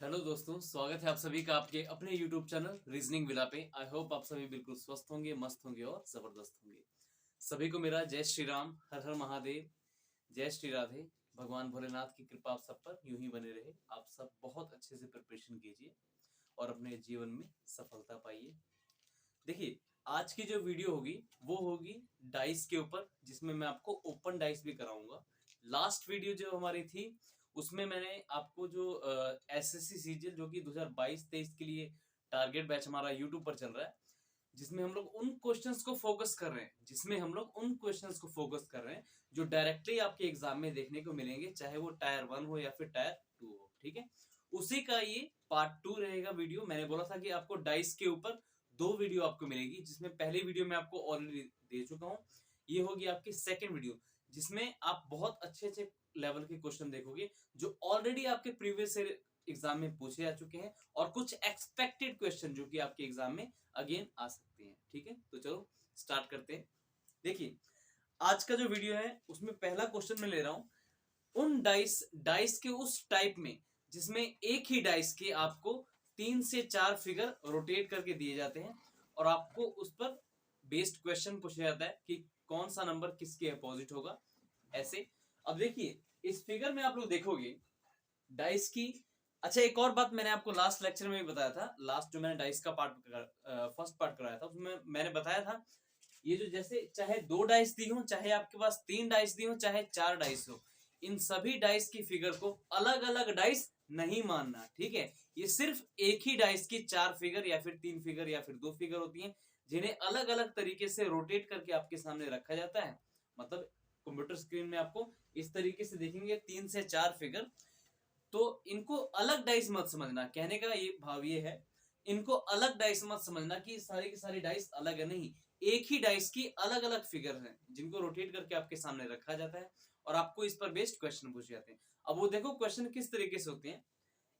Hello दोस्तों, स्वागत है आप सभी का आपके अपने यूट्यूब चैनल रीजनिंग विला पे। आई होप आप सभी बिल्कुल स्वस्थ होंगे, मस्त होंगे और जबरदस्त होंगे। सभी को मेरा जय श्री राम, हर हर महादेव, जय श्री राधे। भगवान भोलेनाथ की कृपा आप सब पर यूं ही बने रहे। आप सब बहुत अच्छे से प्रिपरेशन कीजिए और अपने जीवन में सफलता पाइए। देखिए, आज की जो वीडियो होगी वो होगी डाइस के ऊपर, जिसमें मैं आपको ओपन डाइस भी कराऊंगा। लास्ट वीडियो जो हमारी थी उसमें मैंने आपको जो एसएससी सीजीएल जो कि 2022-23 के लिए टारगेट बैच हमारा यूट्यूब पर चल रहा है, जिसमें हम लोग उन क्वेश्चंस को फोकस कर रहे हैं जो डायरेक्टली आपके एग्जाम में देखने को मिलेंगे, चाहे वो टायर 1 हो या फिर टायर 2 हो। ठीक है, उसी का ये पार्ट 2 रहेगा वीडियो। मैंने बोला था कि आपको डाइस के ऊपर 2 वीडियो आपको मिलेगी, जिसमें पहली वीडियो मैं आपको ऑलरेडी दे चुका हूं। ये होगी आपकी सेकेंड वीडियो, जिसमें आप बहुत अच्छे अच्छे लेवल के क्वेश्चन देखोगे जो ऑलरेडी आपके प्रीवियस एग्जाम में पूछे जा चुके हैं, और कुछ एक्सपेक्टेड क्वेश्चन जो कि आपके एग्जाम में अगेन आ सकते हैं। ठीक है, तो चलो स्टार्ट करते हैं। देखिए, आज का जो वीडियो है उसमें पहला क्वेश्चन मैं ले रहा हूं उन डाइस के उस टाइप में जिसमें एक ही डाइस के आपको 3 से 4 फिगर रोटेट करके दिए जाते हैं, और आपको उस पर बेस्ड क्वेश्चन पूछा जाता है कि कौन सा नंबर किसके अपोजिट होगा। ऐसे अब देखिए, इस फिगर में आप लोग देखोगे डाइस की। अच्छा, एक और बात मैंने आपको लास्ट लेक्चर में भी बताया था। लास्ट जो मैंने डाइस का फर्स्ट पार्ट कराया था उसमें मैंने बताया था, ये जो जैसे चाहे 2 डाइस दी हो, चाहे आपके पास 3 डाइस दी हो, चाहे 4 डाइस हो, इन सभी डाइस की फिगर को अलग अलग डाइस नहीं मानना। ठीक है, ये सिर्फ एक ही डाइस की 4 फिगर या फिर 3 फिगर या फिर 2 फिगर होती हैं, जिन्हें अलग अलग तरीके से रोटेट करके आपके सामने रखा जाता है। मतलब कंप्यूटर स्क्रीन में आपको इस तरीके से देखेंगे 3 से 4 फिगर, तो इनको अलग डाइस मत समझना। कहने का ये भाव ये है, इनको अलग डाइस मत समझना कि सारी की सारी डाइस अलग है, नहीं। एक ही डाइस की अलग अलग फिगर हैं जिनको रोटेट करके आपके सामने रखा जाता है, और आपको इस पर बेस्ड क्वेश्चन पूछे जाते हैं। अब वो देखो क्वेश्चन किस तरीके से होते हैं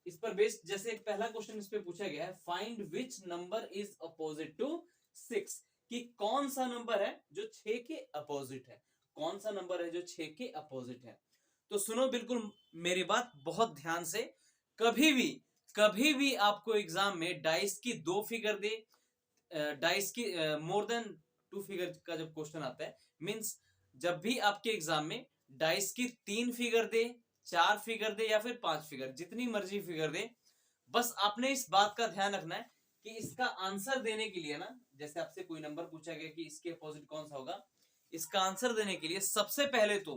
इस पर बेस्ड। जैसे एक पहला क्वेश्चन इस पे पूछा गया है, find which number is opposite to 6, कि कौन सा नंबर है जो 6 के अपोजिट है, कौन सा नंबर है जो 6 के अपोजिट है। तो सुनो बिल्कुल मेरी बात बहुत ध्यान से। कभी भी आपको एग्जाम में डाइस की 2 फिगर दे, डाइस की मोर देन 2 फिगर का जब क्वेश्चन आता है, मींस जब भी आपके एग्जाम में डाइस की 3 फिगर दे, 4 फिगर दे या फिर 5 फिगर, जितनी मर्जी फिगर दे, बस आपने इस बात का ध्यान रखना है कि इसका आंसर देने के लिए ना, जैसे आपसे कोई नंबर पूछा गया कि इसके अपोजिट कौन सा होगा, इसका आंसर देने के लिए सबसे पहले तो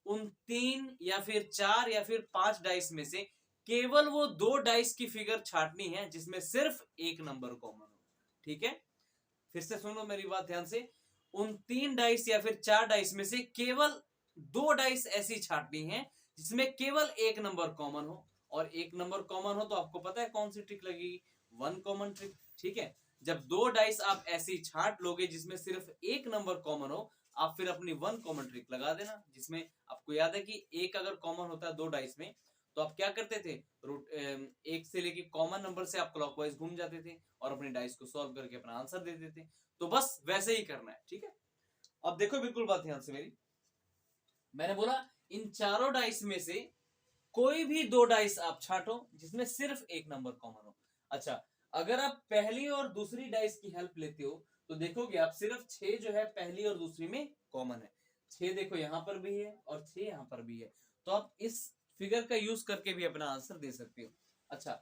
उन 3 या फिर 4 या फिर 5 डाइस में से केवल वो 2 डाइस की फिगर छांटनी है जिसमें सिर्फ एक नंबर कॉमन हो। ठीक है, फिर से सुनो मेरी बात ध्यान से। उन 3 डाइस या फिर 4 डाइस में से केवल 2 डाइस ऐसी छांटनी है जिसमें केवल एक नंबर कॉमन हो, और एक नंबर कॉमन हो तो आपको पता है कौन सी ट्रिक लगेगी, 1 कॉमन ट्रिक। ठीक है, जब 2 डाइस आप ऐसी छांट लोगे जिसमें सिर्फ एक नंबर कॉमन हो, आप फिर अपनी 1 कॉमन ट्रिक लगा देना, जिसमें आपको याद है कि एक अगर कॉमन होता है 2 डाइस में, तो आप क्या करते थे, एक से लेके कॉमन नंबर से आप क्लॉकवाइज घूम जाते थे और अपने डाइस को सॉल्व करके अपना आंसर दे देते थे। तो बस वैसे ही करना है। ठीक है, अब देखो बिल्कुल बात ध्यान से मेरी। मैंने बोला इन चारों डाइस में से कोई भी 2 डाइस आप छांटो जिसमें सिर्फ एक नंबर कॉमन हो। अच्छा, अगर आप पहली और दूसरी डाइस की हेल्प लेते हो तो देखोगे आप सिर्फ 6 जो है पहली और दूसरी में कॉमन है। 6 देखो यहां पर भी है और 6 यहां पर भी है, तो आप इस फिगर का यूज करके भी अपना आंसर दे सकते हो। अच्छा,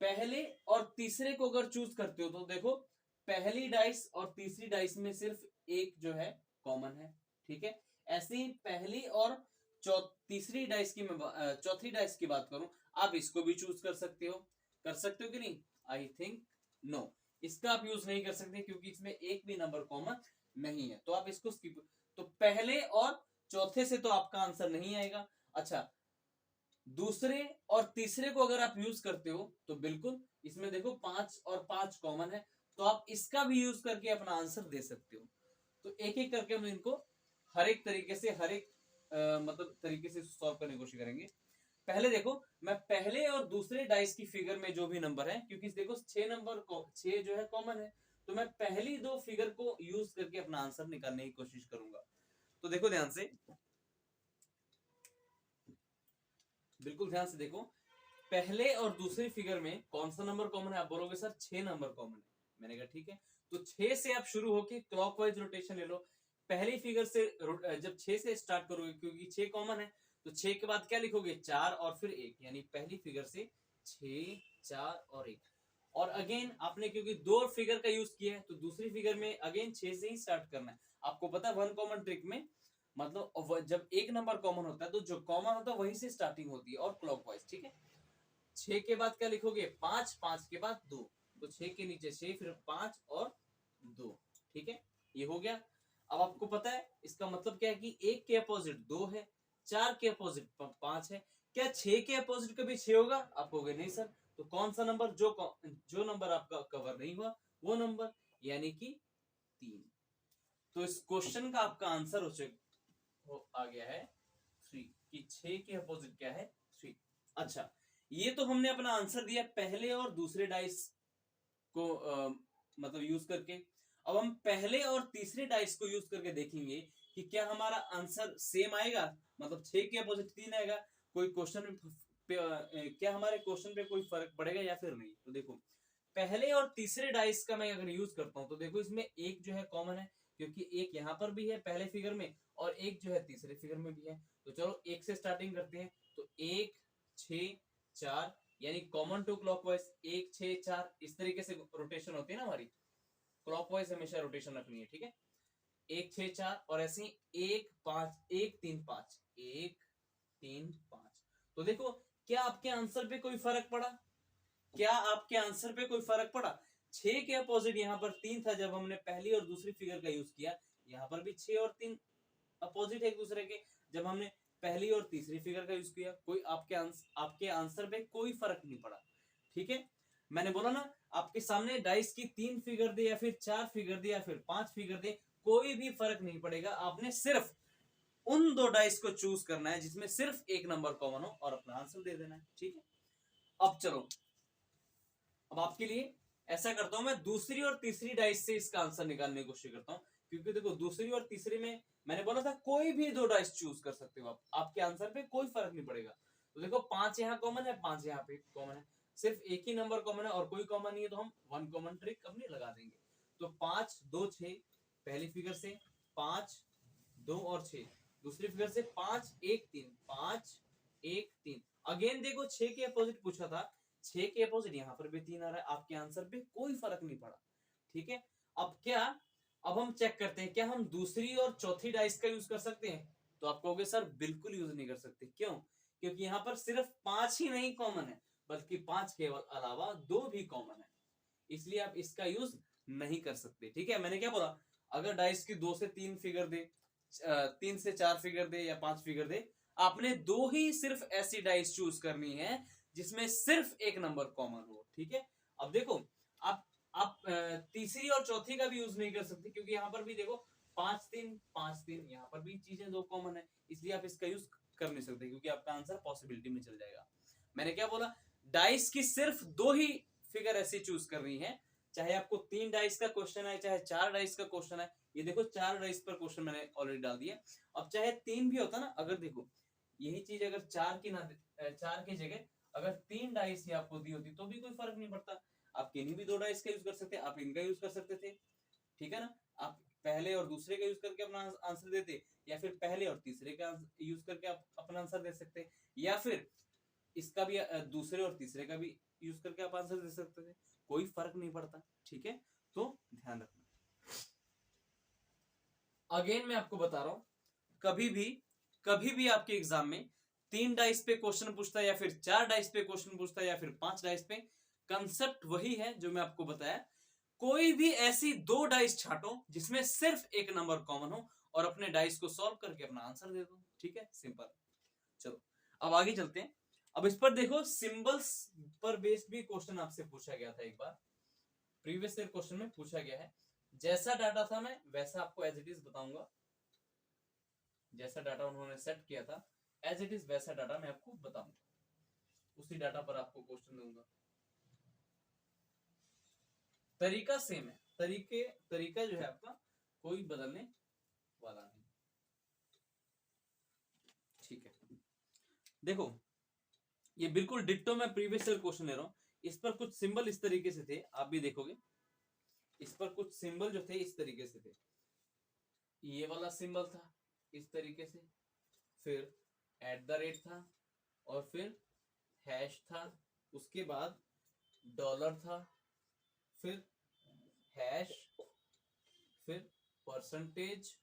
पहले और तीसरे को अगर चूज करते हो तो देखो पहली डाइस और तीसरी डाइस में सिर्फ एक जो है कॉमन है। ठीक है, ऐसे ही पहली और तीसरी डाइस की मैं चौथी डाइस की बात करूं, आप इसको भी चूज कर सकते हो कि नहीं? आई थिंक नो, इसका आप यूज नहीं कर सकते क्योंकि इसमें एक भी नंबर कॉमन नहीं है, तो आप इसको स्किप। तो पहले और चौथे से तो आपका आंसर नहीं आएगा। अच्छा, दूसरे और तीसरे को अगर आप यूज करते हो तो बिल्कुल इसमें देखो 5 और 5 कॉमन है, तो आप इसका भी यूज करके अपना आंसर दे सकते हो। तो एक एक करके हम इनको हर एक तरीके से मतलब तरीके से सॉल्व करने की कोशिश करेंगे। पहले देखो, मैं पहले और दूसरे डाइस की फिगर में जो भी नंबर है, क्योंकि देखो 6 जो है कॉमन है, तो मैं पहली 2 फिगर को यूज करके अपना आंसर निकालने की कोशिश करूंगा। तो देखो ध्यान से, बिल्कुल ध्यान से देखो, पहले और दूसरी फिगर में कौन सा नंबर कॉमन है? आप बोलोगे सर 6 नंबर कॉमन है। मैंने कहा ठीक है, तो 6 से आप शुरू होके क्लॉकवाइज रोटेशन ले लो। पहली फिगर से जब 6 से स्टार्ट करोगे, क्योंकि 6 कॉमन है, तो 6 के बाद क्या लिखोगे? 4 और फिर 1, यानी पहली फिगर से 6, 4 और 1। और अगेन आपने क्योंकि दो फिगर का यूज किया है, तो दूसरी फिगर में अगेन 6 से ही स्टार्ट करना है। आपको पता है वन कॉमन ट्रिक में मतलब जब एक नंबर कॉमन होता है तो जो कॉमन होता है वहीं से स्टार्टिंग होती है और क्लॉकवाइज। ठीक है, 6 के बाद क्या लिखोगे? 5, 5 के बाद 2, तो 6 के नीचे 6, फिर 5 और 2। ठीक है, ये हो गया। अब आपको पता है इसका मतलब क्या है कि 1 के अपोजिट 2 है, 4 के अपोजिट 5 है। क्या 6 के अपोजिट कभी 6 होगा? आप कहोगे नहीं सर, तो कौन सा नंबर जो नंबर आपका कवर नहीं हुआ वो नंबर, यानी कि 3। तो इस क्वेश्चन का आपका आंसर आ गया है 3, कि 6 के अपोजिट क्या है? 3। अच्छा, ये तो हमने अपना आंसर दिया पहले और दूसरे डाइस को मतलब यूज करके। अब हम पहले और तीसरे डाइस को यूज करके देखेंगे कि क्या हमारा आंसर सेम आएगा, मतलब 6 के अपोजिट 3 आएगा। कोई क्वेश्चन पे क्या हमारे क्वेश्चन पे कोई फर्क पड़ेगा या फिर नहीं? तो देखो, पहले और तीसरे डाइस का मैं अगर यूज करता हूं तो देखो इसमें एक जो है कॉमन है, क्योंकि एक यहां पर भी है पहले फिगर में और एक जो है तीसरे फिगर में भी है। तो चलो एक से स्टार्टिंग करते हैं। तो 1, 6, 4, यानी कॉमन टू क्लॉकवाइज 1, 6, 4, इस तरीके से रोटेशन होती है ना हमारी। क्लॉकवाइज हमेशा रोटेशन रखनी है। ठीक है, 1, 6, 4 और ऐसे ही 1, 5, 1, 3, 5, 1, 3, 5। तो देखो, क्या आपके आंसर पे कोई फर्क पड़ा? क्या आपके आंसर पे कोई फर्क पड़ा? 6 के अपोजिट यहाँ पर 3 था जब हमने पहली और दूसरी फिगर का यूज किया। यहाँ पर भी 6 और 3 अपोजिट है एक दूसरे के जब हमने पहली और तीसरी फिगर का यूज किया। कोई आपके आंसर पे कोई फर्क नहीं पड़ा। ठीक है, मैंने बोला ना, आपके सामने डाइस की 3 फिगर दे या फिर 4 फिगर दे या फिर 5 फिगर दे, कोई भी फर्क नहीं पड़ेगा। आपने सिर्फ उन दो डाइस को चूज करना है जिसमें सिर्फ एक नंबर कॉमन हो और अपना आंसर दे देना है। ठीक है, अब चलो, अब आपके लिए ऐसा करता हूं, मैं दूसरी और तीसरी डाइस से इसका आंसर निकालने की कोशिश करता हूं। क्योंकि देखो, दूसरी और तीसरी में मैंने बोला था कोई भी दो डाइस चूज कर सकते हो आप, आपके आंसर पे कोई फर्क नहीं पड़ेगा। तो देखो, 5 यहाँ कॉमन है, 5 यहाँ पे कॉमन है, सिर्फ एक ही नंबर कॉमन है और कोई कॉमन नहीं है, तो हम वन कॉमन ट्रिक अपनी लगा देंगे। तो 5, 2, 6 पहली फिगर से, 5, 2 और 6 दूसरी फिगर से, 5, 1, 3, 5, 1, 3। अगेन देखो, 6 के अपोजिट पूछा था, 6 के अपोजिट यहां पर भी 3 आ रहा है, आपके आंसर पे कोई फर्क नहीं पड़ा। ठीक है, अब हम चेक करते हैं क्या हम दूसरी और चौथी डाइस का यूज कर सकते हैं? तो आप कहोगे सर बिल्कुल यूज नहीं कर सकते। क्यों? क्योंकि यहां पर सिर्फ 5 ही नहीं कॉमन है, बल्कि 5 के अलावा 2 भी कॉमन है, इसलिए आप इसका यूज नहीं कर सकते। ठीक है, मैंने क्या बोला? अगर डाइस की 2 से 3 फिगर दे, 3 से 4 फिगर दे या 5 फिगर दे, आपने 2 ही सिर्फ ऐसी डाइस चूज करनी है जिसमें सिर्फ एक नंबर कॉमन हो। ठीक है, अब देखो, आप तीसरी और चौथी का भी यूज नहीं कर सकते, क्योंकि यहां पर भी देखो 5, 3, 5, 3, यहां पर भी चीजें 2 कॉमन है, इसलिए आप इसका यूज कर नहीं सकते, क्योंकि आपका आंसर पॉसिबिलिटी में चल जाएगा। मैंने क्या बोला? डाइस की सिर्फ 2 ही फिगर ऐसी चूज करनी है, चाहे आपको 3 डाइस का क्वेश्चन है, चाहे 4 डाइस का क्वेश्चन है। ये देखो, 4 डाइस पर क्वेश्चन मैंने ऑलरेडी डाल दिया। अब चाहे 3 भी होता ना, अगर देखो यही चीज अगर 4 की 4 की जगह अगर 3 डाइस ही आपको दी होती तो भी कोई फर्क नहीं पड़ता। आप किन्हीं भी 2 डाइस का यूज कर सकते, आप इनका यूज कर सकते थे। ठीक है ना, आप पहले और दूसरे का यूज करके अपना आंसर देते, या फिर पहले और तीसरे का यूज करके आप अपना आंसर दे सकते, या फिर इसका भी दूसरे और तीसरे का भी यूज करके आप आंसर दे सकते थे, कोई फर्क नहीं पड़ता। ठीक है, तो ध्यान रखना। अगेन मैं आपको बता रहा हूं, कभी भी आपके एग्जाम में 3 डाइस पे क्वेश्चन पूछता है, या फिर 4 डाइस पे क्वेश्चन पूछता है, या फिर 5 डाइस पे, कंसेप्ट वही है जो मैं आपको बताया। कोई भी ऐसी 2 डाइस छाटो जिसमें सिर्फ एक नंबर कॉमन हो और अपने डाइस को सॉल्व करके अपना आंसर दे दो। ठीक है, सिंपल। चलो, अब आगे चलते हैं। अब इस पर देखो, सिंबल्स पर बेस्ड भी क्वेश्चन आपसे पूछा गया था एक बार, प्रीवियस ईयर क्वेश्चन में पूछा गया है। जैसा डाटा था मैं वैसा आपको एज इट इज बताऊंगा, जैसा डाटा उन्होंने सेट किया था एज इट इज वैसा डाटा मैं आपको बताऊंगा, उसी डाटा पर आपको क्वेश्चन दूंगा। तरीका सेम है, तरीका जो है आपका कोई बदलने वाला नहीं। ठीक है, देखो ये बिल्कुल डिट्टो मैं प्रीवियस ईयर क्वेश्चन ले रहा हूँ। इस पर कुछ सिंबल इस तरीके से थे, आप भी देखोगे इस पर कुछ सिंबल जो थे इस तरीके से थे। ये वाला सिंबल था इस तरीके से, फिर एट द रेट था, और फिर हैश था, उसके बाद डॉलर था, फिर हैश, फिर परसेंटेज,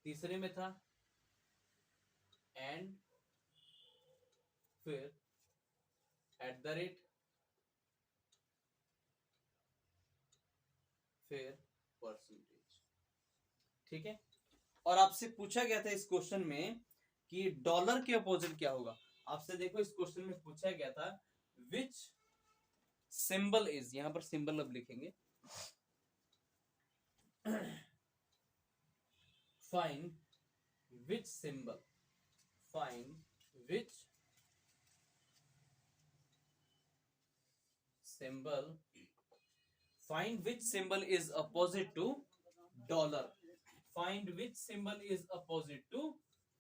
तीसरे में था एंड, फिर एट द रेट, फिर परसेंटेज। ठीक है। और आपसे पूछा गया था इस क्वेश्चन में कि डॉलर के अपोजिट क्या होगा। आपसे देखो इस क्वेश्चन में पूछा गया था विच सिंबल इज, यहां पर सिंबल अब लिखेंगे, find which symbol, find which symbol, find which symbol is opposite to dollar, find which symbol is opposite to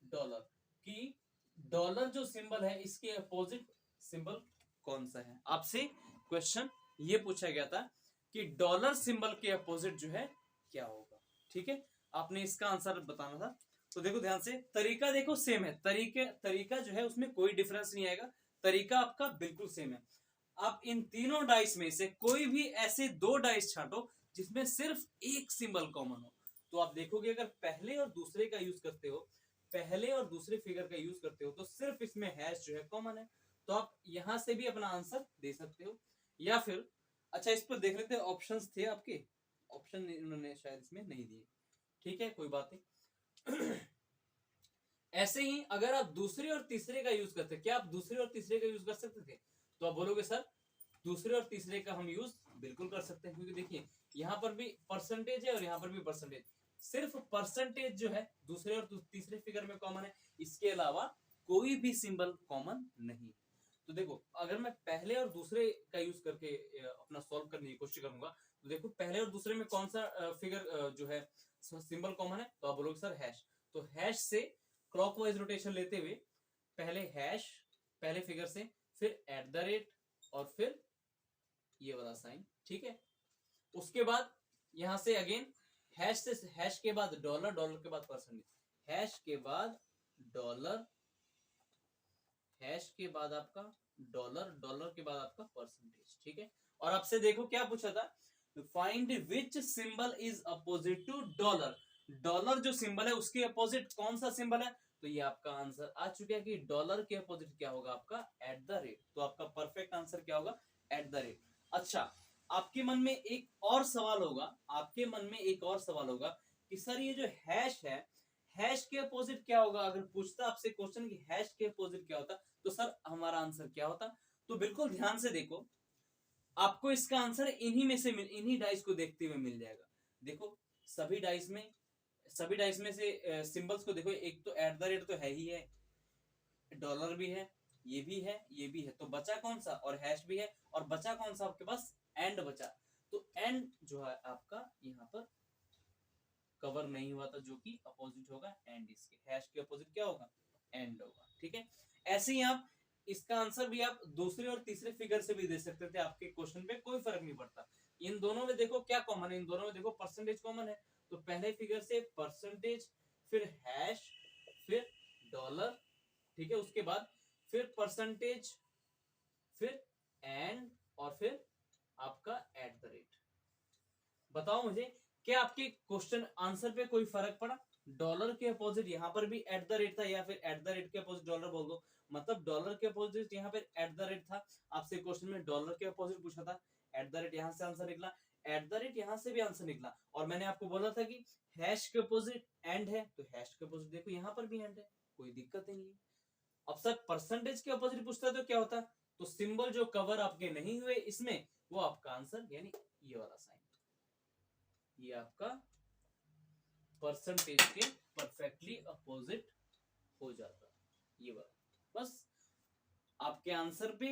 dollar, कि डॉलर जो सिंबल है इसके अपोजिट सिंबल कौन सा है। आपसे क्वेश्चन ये पूछा गया था कि डॉलर सिंबल के अपोजिट जो है क्या होगा। ठीक है, आपने इसका आंसर बताना था। तो देखो ध्यान से, तरीका देखो सेम है, तरीका जो है उसमें कोई डिफरेंस नहीं आएगा, तरीका आपका बिल्कुल सेम है। आप इन तीनों डाइस में से कोई भी ऐसे दो डाइस छांटो जिसमें सिर्फ एक सिंबल कॉमन हो, तो आप देखोगे अगर पहले और दूसरे का यूज करते हो, पहले और दूसरे फिगर का यूज करते हो, तो सिर्फ इसमें हैश जो है कॉमन है, तो आप यहां से भी अपना आंसर दे सकते हो। या फिर अच्छा इस पर देख लेते हैं, ऑप्शंस थे आपके, ऑप्शन इन्होंने शायद इसमें नहीं दिए। ठीक है, कोई बात नहीं। ऐसे ही अगर आप दूसरे और तीसरे का यूज करते, क्या आप दूसरे और तीसरे का यूज कर सकते थे, तो आप बोलोगे सर दूसरे और तीसरे का हम यूज बिल्कुल कर सकते हैं, क्योंकि देखिए यहाँ पर भी परसेंटेज है और यहाँ पर भी परसेंटेज, सिर्फ परसेंटेज जो है दूसरे और तीसरे फिगर में कॉमन है, इसके अलावा कोई भी सिंबल कॉमन नहीं। तो देखो अगर मैं पहले और दूसरे का यूज करके अपना सॉल्व करने की कोशिश करूंगा, तो देखो पहले और दूसरे में कौन सा फिगर जो है सिंबल कॉमन है, तो आप बोलोगे सर हैश। तो हैश से क्लॉकवाइज रोटेशन लेते हुए पहले हैश, पहले फिगर से, फिर एट द रेट, और फिर ये वाला साइन। ठीक है, उसके बाद यहां से अगेन हैश से, हैश के बाद डॉलर, डॉलर के बाद परसेंटेज, हैश के बाद डॉलर, हैश के बाद आपका डॉलर, डॉलर के बाद आपका परसेंटेज। ठीक है, और आपसे देखो क्या पूछा था, find which symbol is opposite to dollar, dollar जो सिंबल है उसके अपोजिट कौन सा सिंबल है, तो ये आपका आंसर आ चुका है कि डॉलर के अपोजिट क्या होगा आपका एट द रेट, तो आपका परफेक्ट आंसर क्या होगा एट द रेट। अच्छा, आपके मन में एक और सवाल होगा, आपके मन में एक और सवाल होगा कि सर ये जो हैश है, हैश के अपोजिट क्या होगा, अगर पूछता आपसे क्वेश्चन कि हैश के अपोजिट क्या होता, तो सर हमारा आंसर क्या होता। तो बिल्कुल ध्यान से देखो, आपको इसका आंसर इन्हीं में से इन्हीं डाइस को देखते हुए मिल जाएगा। देखो सभी डाइस में, सभी डाइस में से सिंबल्स को देखो, एक तो एट द रेट तो है ही है, डॉलर भी है, ये भी है, ये भी है, तो बचा कौन सा, और हैश भी है, और बचा कौन सा आपके पास एंड बचा, तो एंड जो है आपका यहाँ पर कवर नहीं हुआ था, जो कि अपोजिट होगा एंड, इसके हैश के अपोजिट क्या होगा एंड होगा। ठीक है, ऐसे ही आप इसका आंसर भी आप दूसरे और तीसरे फिगर से भी दे सकते थे, आपके क्वेश्चन पे कोई फर्क नहीं पड़ता। इन दोनों में देखो क्या कॉमन है, इन दोनों में देखो परसेंटेज कॉमन है, तो पहले फिगर से परसेंटेज, फिर हैश, फिर डॉलर, ठीक है, उसके बाद फिर परसेंटेज, फिर एंड, और फिर आपका एट द रेट। बताओ मुझे, क्या आपके क्वेश्चन आंसर पे कोई फर्क पड़ा, डॉलर के अपोजिट यहाँ पर भी एट द रेट था, या फिर एट द रेट के अपोजिट डॉलर बोल दो, मतलब डॉलर के अपोजिट यहाँ पे एट द रेट था, आपसे क्वेश्चन में डॉलर के अपोजिट पूछा था, एट द रेट यहाँ से आंसर निकला, एट द रेट यहाँ से भी आंसर निकला, और मैंने आपको बोला था कि हैश के अपोजिट एंड है, तो हैश के अपोजिट देखो यहाँ पर भी एंड है, कोई दिक्कत ही नहीं है। अब सर परसेंटेज के अपोजिट पूछता तो क्या होता, तो सिंबल जो कवर आपके नहीं हुए इसमें, वो आपका आंसर यानी ये वाला साइन, ये आपका परसेंटेज के परफेक्टली अपोजिट हो जाता, ये बात। बस आपके आंसर पे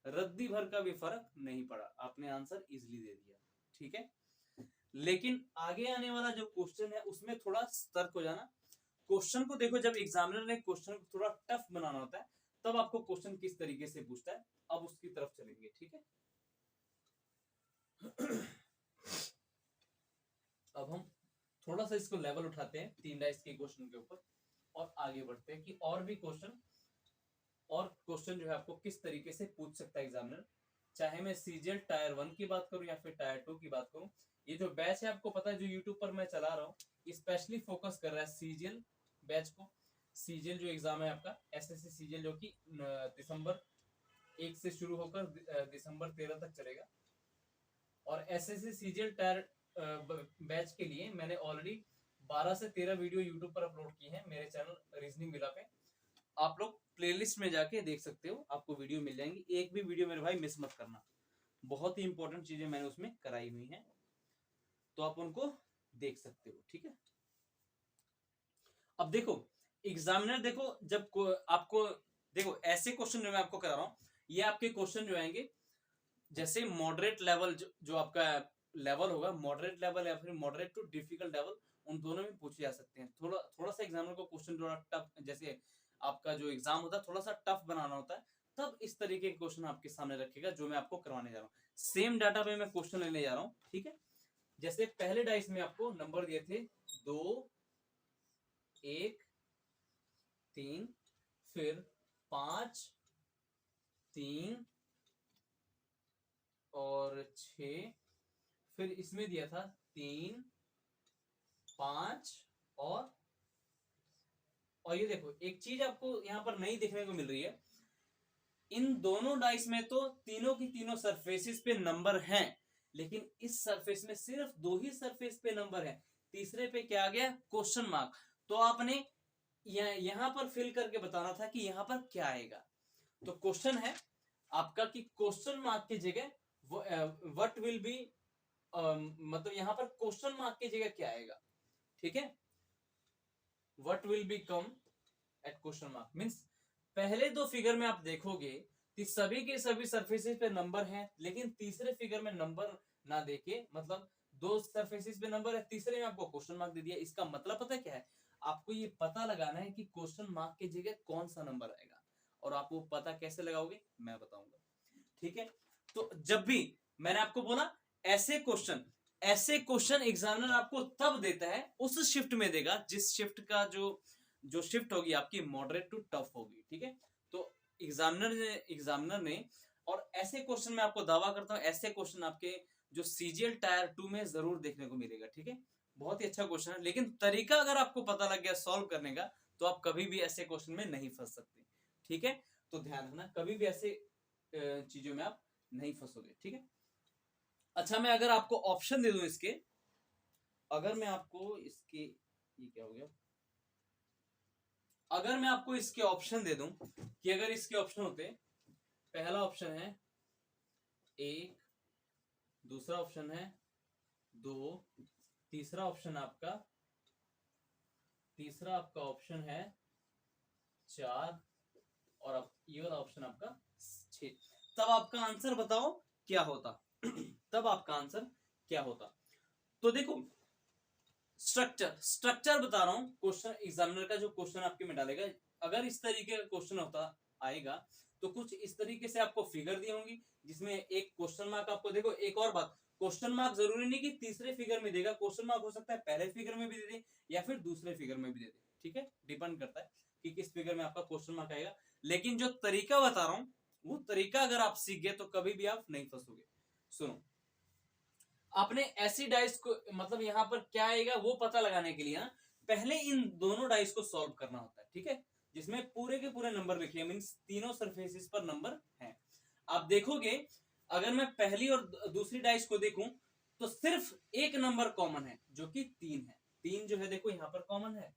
रद्दी भर का भी फर्क नहीं पड़ा, आपने आंसर इजीली दे दिया। ठीक है, लेकिन आगे आने वाला जो क्वेश्चन है उसमें थोड़ा सतर्क हो जाना, क्वेश्चन को देखो, जब एग्जामिनर ने क्वेश्चन को थोड़ा टफ बनाना होता है तब आपको क्वेश्चन किस तरीके से पूछता है, अब उसकी तरफ चलेंगे। ठीक है, अब हम थोड़ा सा इसको लेवल उठाते हैं 3 डाइस के क्वेश्चन के ऊपर और आगे बढ़ते हैं कि और भी क्वेश्चन जो है आपको किस तरीके से पूछ सकता है एग्जामिनर, चाहे मैं सीजीएल टायर 1 की बात करूं या फिर टायर 2 की बात करूं। ये जो बैच है आपको पता है, जो यूट्यूब पर मैं चला रहा हूँ, स्पेशली फोकस कर रहा है सीजीएल बैच को। सीजीएल जो एग्जाम है आपका एसएससी सीजीएल, जो कि दिसंबर 1 से शुरू होकर दिसंबर 13 तक चलेगा। और एसएससी सीजीएल टायर बैच के लिए मैंने ऑलरेडी 12 से 13 वीडियो यूट्यूब पर अपलोड की है मेरे चैनल रीजनिंग विला पे। आप लोग प्लेलिस्ट में जाके देख सकते हो, आपको वीडियो मिल जाएंगी। एक भी वीडियो मेरे भाई मिस मत करना, बहुत ही इंपॉर्टेंट चीजें मैंने उसमें कराई हुई हैं, तो आप उनको देख सकते हो। ठीक है, अब देखो एग्जामिनर, देखो जब आपको देखो ऐसे क्वेश्चन जो मैं आपको करा रहा हूं, ये आपके क्वेश्चन जो आएंगे जैसे मॉडरेट लेवल, जो आपका लेवल होगा मॉडरेट लेवल या फिर मॉडरेट टू डिफिकल्ट लेवल, उन दोनों में पूछे जा सकते हैं। थोड़ा सा एग्जामिनर को क्वेश्चन थोड़ा टफ, जैसे आपका जो एग्जाम होता है थोड़ा सा टफ बनाना होता है, तब इस तरीके के क्वेश्चन आपके सामने रखेगा जो मैं आपको करवाने जा रहा हूँ। सेम डाटा पे मैं क्वेश्चन लेने जा रहा हूँ। ठीक है, जैसे पहले डाइस में आपको नंबर दिए थे 2, 1, 3, फिर 5, 3 और 6, फिर इसमें दिया था 3, 5 और ये देखो एक चीज आपको यहाँ पर नई देखने को मिल रही है, इन दोनों डाइस में तो तीनों की तीनों सरफेसेस पे नंबर हैं, लेकिन इस सरफेस में सिर्फ 2 ही सरफेस पे नंबर है, तीसरे पे क्या आ गया, क्वेश्चन मार्क। तो आपने यहां पर फिल करके बताना था कि यहां पर क्या आएगा। तो क्वेश्चन है आपका कि क्वेश्चन मार्क की जगह व्हाट विल बी, मतलब यहां पर क्वेश्चन मार्क की जगह क्या आएगा। ठीक है, what will be come at question mark means पहले 2 फिगर में आप देखोगे कि सभी के सभी सरफेसेस पे नंबर हैं, लेकिन तीसरे फिगर में नंबर ना देके, मतलब 2 सरफेसेस पे नंबर है, तीसरे में आपको क्वेश्चन मार्क दे दिया। इसका मतलब पता है क्या है, आपको ये पता लगाना है कि क्वेश्चन मार्क की जगह कौन सा नंबर आएगा, और आप वो पता कैसे लगाओगे मैं बताऊंगा। ठीक है, तो जब भी मैंने आपको बोला ऐसे क्वेश्चन एग्जामिनर आपको तब देता है, उस शिफ्ट में देगा जिस शिफ्ट का जो शिफ्ट होगी आपकी मॉडरेट टू टफ होगी। ठीक है, तो एग्जामिनर ने और ऐसे क्वेश्चन में आपको दावा करता हूं, ऐसे क्वेश्चन आपके जो सीजीएल टायर 2 में जरूर देखने को मिलेगा। ठीक है, बहुत ही अच्छा क्वेश्चन है, लेकिन तरीका अगर आपको पता लग गया सॉल्व करने का, तो आप कभी भी ऐसे क्वेश्चन में नहीं फंस सकते। ठीक है, तो ध्यान रखना, कभी भी ऐसे चीजों में आप नहीं फंसोगे। ठीक है, अच्छा मैं अगर आपको ऑप्शन दे दूं इसके, अगर मैं आपको इसके, ये क्या हो गया, अगर मैं आपको इसके ऑप्शन दे दूं कि अगर इसके ऑप्शन होते, पहला ऑप्शन है 1, दूसरा ऑप्शन है 2, तीसरा आपका ऑप्शन है 4, और ये वाला ऑप्शन आपका 6, तब आपका आंसर बताओ क्या होता। तब आपका आंसर क्या होता। तो देखो स्ट्रक्चर बता रहा हूं, क्वेश्चन एग्जामिनर का जो क्वेश्चन आपके में डालेगा, अगर इस तरीके का क्वेश्चन होता आएगा तो कुछ इस तरीके से आपको फिगर दी होंगी, जिसमें एक क्वेश्चन मार्क आपको, देखो एक और बात, क्वेश्चन मार्क जरूरी नहीं कि तीसरे फिगर में देगा, क्वेश्चन मार्क हो सकता है पहले फिगर में भी दे दे या फिर दूसरे फिगर में भी दे दे। ठीक है, डिपेंड करता है कि किस फिगर में आपका क्वेश्चन मार्क आएगा, लेकिन जो तरीका बता रहा हूं वो तरीका अगर आप सीख गए तो कभी भी आप नहीं फंसोगे। सुनो, आपने ऐसी डाइस को, मतलब यहां पर क्या आएगा वो पता लगाने के लिए ना, पहले इन दोनों डाइस को सॉल्व करना होता है। ठीक है, जिसमें पूरे के पूरे नंबर लिखे, मींस तीनों सरफेसेस पर नंबर हैं। आप देखोगे अगर मैं पहली और दूसरी डाइस को देखूं तो सिर्फ एक नंबर कॉमन है जो कि 3 है। 3 जो है देखो यहां पर कॉमन है,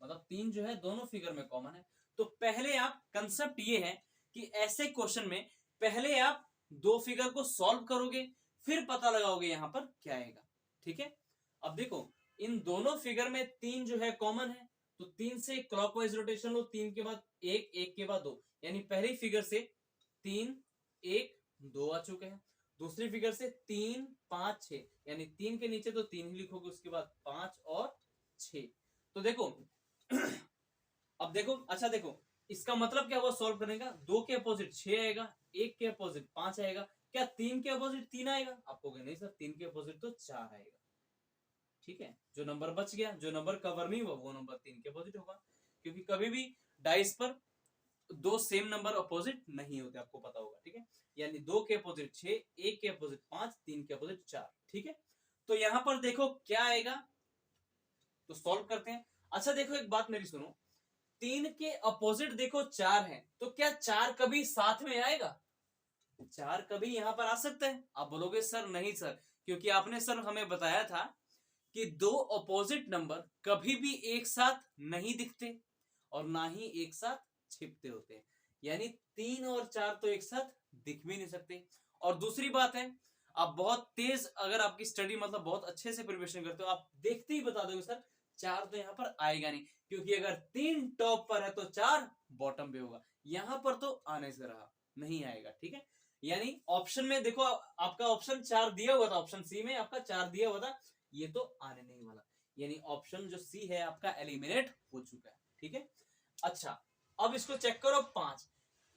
मतलब 3 जो है दोनों फिगर में कॉमन है। तो पहले आप, कंसेप्ट ये है कि ऐसे क्वेश्चन में पहले आप 2 फिगर को सॉल्व करोगे, फिर पता लगाओगे यहां पर क्या आएगा। ठीक है, अब देखो इन दोनों फिगर में 3 जो है कॉमन है, तो 3 से क्लॉकवाइज रोटेशन लो, 3 के बाद 1, 1 के बाद 2, यानी पहली फिगर से 3, 1, 2 आ चुके हैं। दूसरी फिगर से 3, 5, 6, यानी 3 के नीचे तो 3 ही लिखोगे, उसके बाद 5 और 6। तो देखो अब देखो, अच्छा देखो, इसका मतलब क्या हुआ सॉल्व करने का, 2 के अपोजिट 6 आएगा, 1 के अपोजिट 5 आएगा, क्या 3 के अपोजिट 3 आएगा? आप कहोगे नहीं सर 3 के अपोजिट तो 4 आएगा। ठीक है, जो नंबर बच गया, जो नंबर कवर नहीं हुआ वो नंबर 3 के अपोजिट होगा, क्योंकि कभी भी डाइस पर दो सेम नंबर अपोजिट नहीं होते, आपको पता होगा। ठीक है, यानी 2 के अपोजिट 6, 1 के अपोजिट 5, 3 के अपोजिट 4। ठीक है, तो यहां पर देखो क्या आएगा, तो सॉल्व करते हैं। अच्छा देखो एक बात मेरी सुनो, 3 के अपोजिट देखो 4 है, तो क्या 4 कभी साथ में आएगा? 4 कभी यहां पर आ सकता है? आप बोलोगे सर नहीं सर, क्योंकि आपने सर हमें बताया था कि दो अपोजिट नंबर कभी भी एक साथ नहीं दिखते और ना ही एक साथ छिपते होते हैं, यानी 3 और 4 तो एक साथ दिख भी नहीं सकते। और दूसरी बात है, आप बहुत तेज, अगर आपकी स्टडी मतलब बहुत अच्छे से प्रिपरेशन करते हो, आप देखते ही बता दोगे सर 4 तो यहाँ पर आएगा नहीं, क्योंकि अगर 3 टॉप पर है तो 4 बॉटम पे होगा, यहां पर तो आने से रहा, नहीं आएगा। ठीक है, यानी ऑप्शन में देखो, आपका ऑप्शन 4 दिया हुआ था, ऑप्शन सी में आपका 4 दिया हुआ था, ये तो आने नहीं वाला, यानी ऑप्शन जो सी है आपका एलिमिनेट हो चुका है। ठीक है, अच्छा अब इसको चेक करो 5,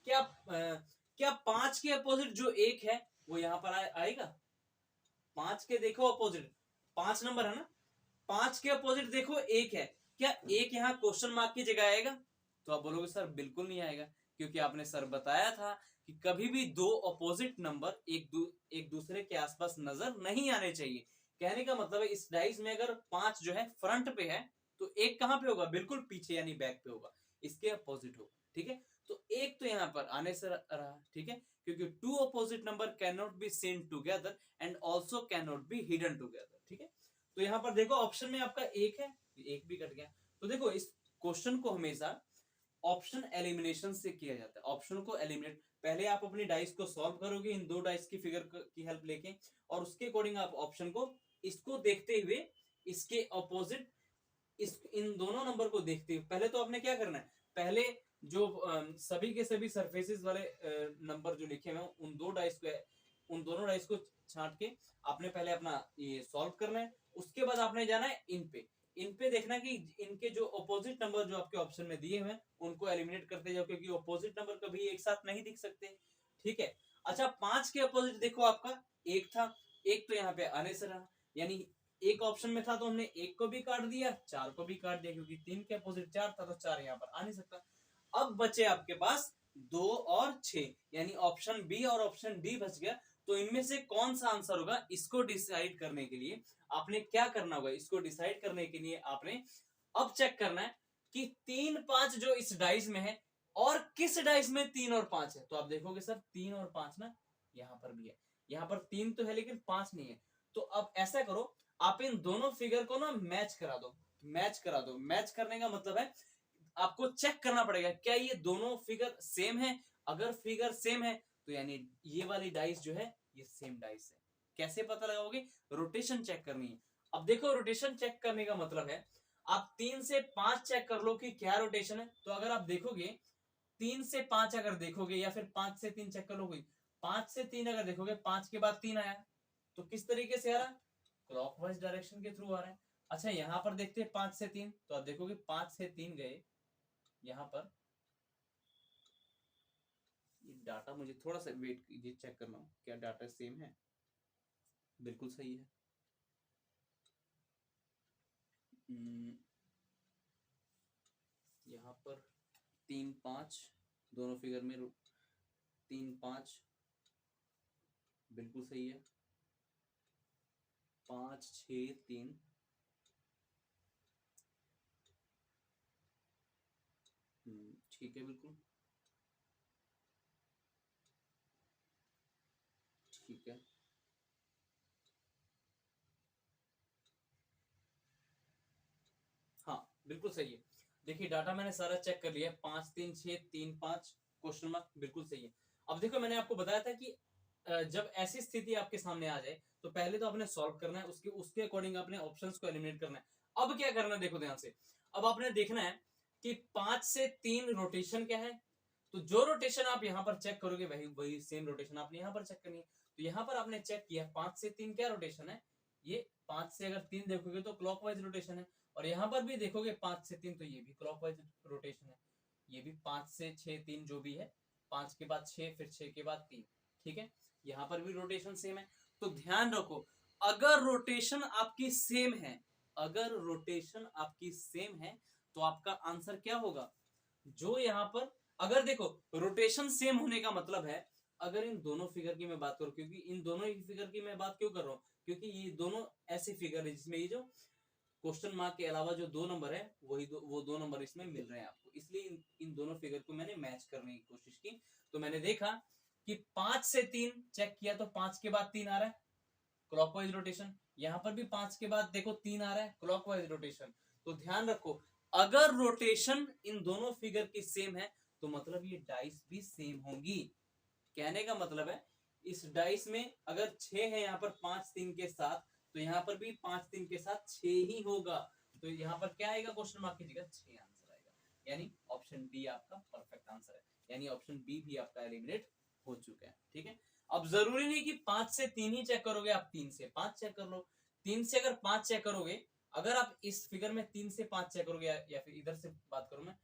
क्या 5 के अपोजिट जो 1 है वो यहां पर आएगा? 5 के देखो अपोजिट, 5 नंबर है ना, 5 के अपोजिट देखो 1 है, क्या 1 यहाँ क्वेश्चन मार्क की जगह आएगा? तो आप बोलोगे सर बिल्कुल नहीं आएगा, क्योंकि आपने सर बताया था कि कभी भी दो अपोजिट नंबर एक दूसरे के आसपास नजर नहीं आने चाहिए। कहने का मतलब है इस डाइस में अगर 5 जो है फ्रंट पे है, तो 1 कहां पे होगा? बिल्कुल पीछे यानी बैक पे होगा, इसके अपोजिट होगा। ठीक है, तो 1 तो यहां पर आने से रहा। ठीक है, क्योंकि two opposite number can not be seen together and also can not be hidden together. ठीक है, तो यहां पर देखो ऑप्शन में आपका 1 है, 1 भी कट गया। तो देखो इस क्वेश्चन को हमेशा ऑप्शन एलिमिनेशन से किया जाता है। ऑप्शन को एलिमिनेट, पहले आप अपनी डाइस को सॉल्व करोगे इन दो डाइस की फिगर की हेल्प लेके, और उसके अकॉर्डिंग आप ऑप्शन को, इसको देखते हुए इसके अपोजिट, इस इन दोनों नंबर को देखते हुए, पहले तो आपने क्या करना है, पहले जो सभी के सभी सरफेसेस वाले नंबर जो लिखे हुए हैं उन दोनों डाइस को छांट के आपने पहले अपना ये सॉल्व करना है। उसके बाद आपने जाना है इन पे देखना कि इनके जो अपोजिट नंबर जो आपके ऑप्शन में दिए हुए हैं उनको एलिमिनेट करते जाओ, क्योंकि अपोजिट नंबर कभी एक साथ नहीं दिख सकते। ठीक है, अच्छा 5 के अपोजिट देखो आपका 1 था, 1 तो यहाँ पे आने से रहा, यानी एक ऑप्शन में था तो हमने 1 को भी काट दिया, 4 को भी काट दिया, क्योंकि 3 के अपोजिट 4 था तो 4 यहाँ पर आ नहीं सकता। अब बचे आपके पास 2 और 6, यानी ऑप्शन बी और ऑप्शन डी बच गया। तो इनमें से कौन सा आंसर होगा, इसको डिसाइड करने के लिए आपने क्या करना होगा, इसको डिसाइड करने के लिए आपने अब चेक करना है कि 3 5 जो इस डाइस में है और किस डाइस में 3 और 5 है। तो आप देखोगे सर 3 और 5 ना यहां पर भी है, यहां पर 3 तो है लेकिन 5 नहीं है। तो अब ऐसा करो, आप इन दोनों फिगर को ना मैच करा दो, मैच करा दो। मैच करने का मतलब है आपको चेक करना पड़ेगा क्या ये दोनों फिगर सेम है। अगर फिगर सेम है तो यानी ये वाली डाइस जो है ये सेम डाइस है। कैसे पता लगाओगे? रोटेशन चेक करनी है। अब देखो रोटेशन चेक करने का मतलब है आप 3 से 5 चेक कर लो कि क्या रोटेशन है। तो अगर आप देखोगे 3 से 5 अगर देखोगे, या फिर 5 से 3 चेक कर लोगे, 5 से 3 अगर देखोगे, 5 के बाद 3 आया, तो किस तरीके से आ रहा है? क्लॉकवाइज डायरेक्शन के थ्रू आ रहा है। अच्छा यहां पर देखते हैं 5 से 3, तो आप देखोगे 5 से 3 गए यहां पर, ये डाटा मुझे थोड़ा सा वेट कीजिए, चेक करना हूं क्या डाटा सेम है। बिल्कुल सही है। यहाँ पर 3 5 दोनों फिगर में 3 5 बिल्कुल सही है। 5 6 3 ठीक है बिल्कुल ठीक है। हाँ बिल्कुल सही है। देखिए डाटा मैंने सारा चेक कर लिया, 5 3 6 3 5 क्वेश्चन मार्क बिल्कुल सही है। अब देखो मैंने आपको बताया था कि जब ऐसी स्थिति आपके सामने आ जाए तो पहले तो आपने सॉल्व करना है, उसके उसके अकॉर्डिंग आपने ऑप्शंस को एलिमिनेट करना है। अब क्या करना है देखो ध्यान से, अब आपने देखना है कि 5 से 3 रोटेशन क्या है। तो जो रोटेशन आप यहाँ पर चेक करोगे वही वही सेम रोटेशन आपने यहाँ पर चेक करनी है। तो यहाँ पर आपने चेक किया 5 से 3 क्या रोटेशन है, ये 5 से अगर 3 देखोगे तो क्लॉकवाइज रोटेशन है, और यहाँ पर भी देखोगे 5 से 3 तो ये भी क्लॉकवाइज रोटेशन है। ये भी 5 से 6 3 जो भी है, 5 के बाद 6 फिर 6 के बाद 3, ठीक है। यहाँ पर भी रोटेशन सेम है। तो ध्यान रखो, अगर रोटेशन आपकी सेम है, अगर रोटेशन आपकी सेम है तो आपका आंसर क्या होगा, जो यहाँ पर अगर देखो रोटेशन सेम होने का मतलब है, अगर इन दोनों फिगर की मैं बात करूं, क्योंकि इन दोनों ही फिगर की मैं बात क्यों कर रहा हूं, क्योंकि ये दोनों ऐसे फिगर है जिसमें ये जो क्वेश्चन मार्क के अलावा जो 2 नंबर है वही वो 2 नंबर इसमें मिल रहे हैं आपको, इसलिए इन दोनों फिगर को मैंने मैच करने की कोशिश की। तो मैंने देखा कि 5 से 3 चेक किया तो 5 के बाद 3 आ रहा है, क्लॉकवाइज रोटेशन। यहाँ पर भी 5 के बाद देखो 3 आ रहा है, क्लॉकवाइज रोटेशन। तो ध्यान रखो, अगर रोटेशन इन दोनों फिगर की सेम है तो मतलब ये डाइस भी सेम होंगी। कहने का मतलब है इस डाइस में अगर 6 है यहाँ पर 5 3 के साथ, तो यहाँ पर भी 5 3 के साथ 6 ही होगा। तो यहाँ पर क्या आएगा, क्वेश्चन मार्क की जगह 6 आंसर आएगा, यानी ऑप्शन डी आपका परफेक्ट आंसर है, यानी ऑप्शन बी भी आपका एलिमिनेट हो चुका है, ठीक है। अब जरूरी नहीं कि 5 से 3 ही चेक करोगे, आप 3 से 5 चेक कर लो। 3 से अगर 5 चेक करोगे, अगर आप इस फिगर में 3 से 5 चेक करोगे, या फिर इधर से बात करूं मैं,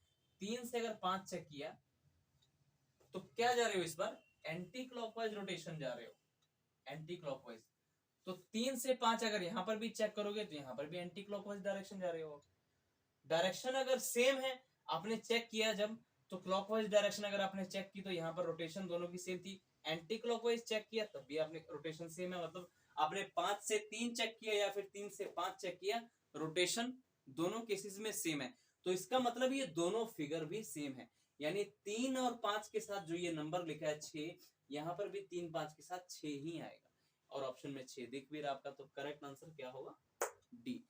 3 से अगर 5 चेक किया तो क्या जा रहे हो, इस बार एंटी क्लॉकवाइज रोटेशन जा रहे हो, एंटी क्लॉकवाइज। तो 3 से 5 अगर यहां पर भी चेक करोगे तो यहां पर भी एंटी क्लॉकवाइज डायरेक्शन जा रहे हो। डायरेक्शन अगर सेम है, आपने चेक किया जब, तो क्लॉकवाइज डायरेक्शन अगर आपने चेक की तो यहाँ पर रोटेशन दोनों की सेम थी। एंटी क्लॉकवाइज चेक किया तब भी आपने रोटेशन सेम है, मतलब आपने 5 से 3 चेक किया या फिर 3 से 5 चेक किया, रोटेशन दोनों केसेस में सेम है। तो इसका मतलब ये दोनों फिगर भी सेम है, यानी 3 और 5 के साथ जो ये नंबर लिखा है 6, यहाँ पर भी 3 5 के साथ 6 ही आएगा, और ऑप्शन में 6 दिख भी रहा आपका, तो करेक्ट आंसर क्या होगा, डी।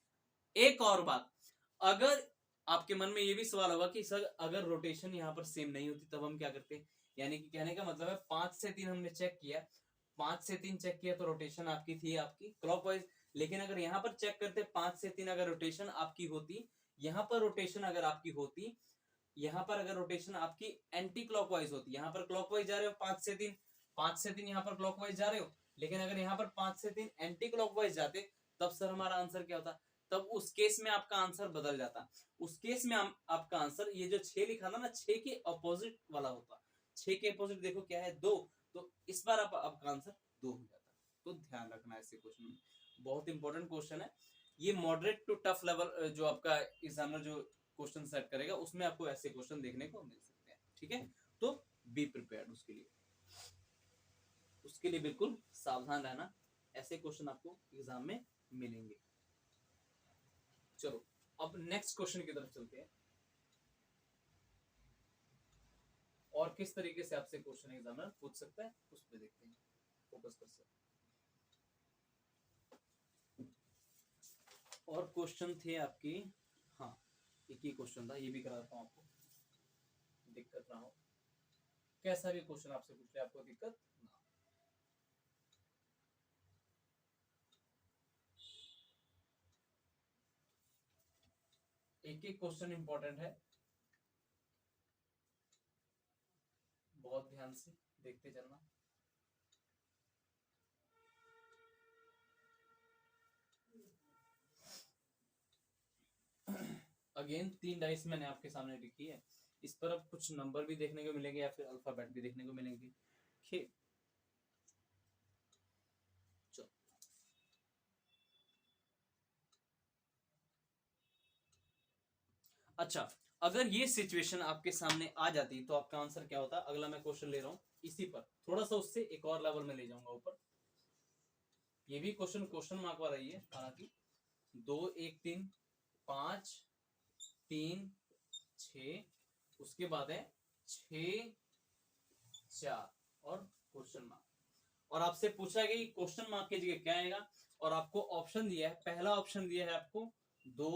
एक और बात, अगर आपके मन में ये भी सवाल होगा कि सर अगर रोटेशन यहाँ पर सेम नहीं होती तब हम क्या करते, यानी कि कहने का मतलब है 5 से 3 हमने चेक किया, 5 से 3 चेक किया तो रोटेशन आपकी थी आपकी क्लॉकवाइज, लेकिन अगर यहाँ पर चेक करते 5 से 3 अगर रोटेशन आपकी होती, यहाँ पर रोटेशन अगर आपकी होती, यहाँ पर अगर रोटेशन आपकी एंटी क्लॉकवाइज होती, यहाँ पर क्लॉकवाइज जा रहे हो 5 से 3, 5 से 3 यहाँ पर क्लॉकवाइज जा रहे हो, लेकिन अगर यहाँ पर 5 से 3 एंटी क्लॉकवाइज जाते, तब सर हमारा आंसर क्या होता, तब उस केस में आपका आंसर बदल जाता। उस केस में आपका आंसर ये जो 6 लिखा था ना, 6 के अपोजिट वाला होता। 6 के अपोजिट देखो क्या है, 2, तो इस बार आपका आंसर 2 हो जाता। तो ध्यान रखना ऐसे क्वेश्चन में, बहुत इंपॉर्टेंट क्वेश्चन है ये, मॉडरेट टू टफ लेवल जो आपका एग्जामिनर जो क्वेश्चन सेट करेगा उसमें आपको ऐसे क्वेश्चन देखने को मिल सकते हैं, ठीक है। तो बी प्रिपेयर्ड, उसके लिए बिल्कुल सावधान रहना, ऐसे क्वेश्चन आपको एग्जाम में मिलेंगे। चलो अब नेक्स्ट क्वेश्चन की तरफ चलते हैं, और किस तरीके से आपसे क्वेश्चन एग्जामिनर पूछ सकता है उस पर देखते हैं, फोकस कर सकते। और क्वेश्चन थे आपकी, हाँ एक ही क्वेश्चन था, ये भी करा देता हूं आपको, दिक्कत ना हो, कैसा भी क्वेश्चन आपसे पूछ ले आपको दिक्कत ना हो। एक एक क्वेश्चन इंपॉर्टेंट है, बहुत ध्यान से देखते चलना। अगेन 3 डाइस मैंने आपके सामने लिखी है, इस पर अब कुछ नंबर भी देखने को मिलेंगे या फिर अल्फाबेट भी देखने को मिलेंगे, ठीक। अच्छा, अगर ये सिचुएशन आपके सामने आ जाती तो आपका आंसर क्या होता, अगला मैं क्वेश्चन ले रहा हूं इसी पर, थोड़ा सा उससे एक और लेवल में ले जाऊंगा ऊपर। ये भी क्वेश्चन मार्क वाला ही है, हालांकि 2 1 3 5 3 6, उसके बाद है 6 4 और क्वेश्चन मार्क, और आपसे पूछा गया क्वेश्चन मार्क की जगह क्या आएगा, और आपको ऑप्शन दिया है, पहला ऑप्शन दिया है आपको 2,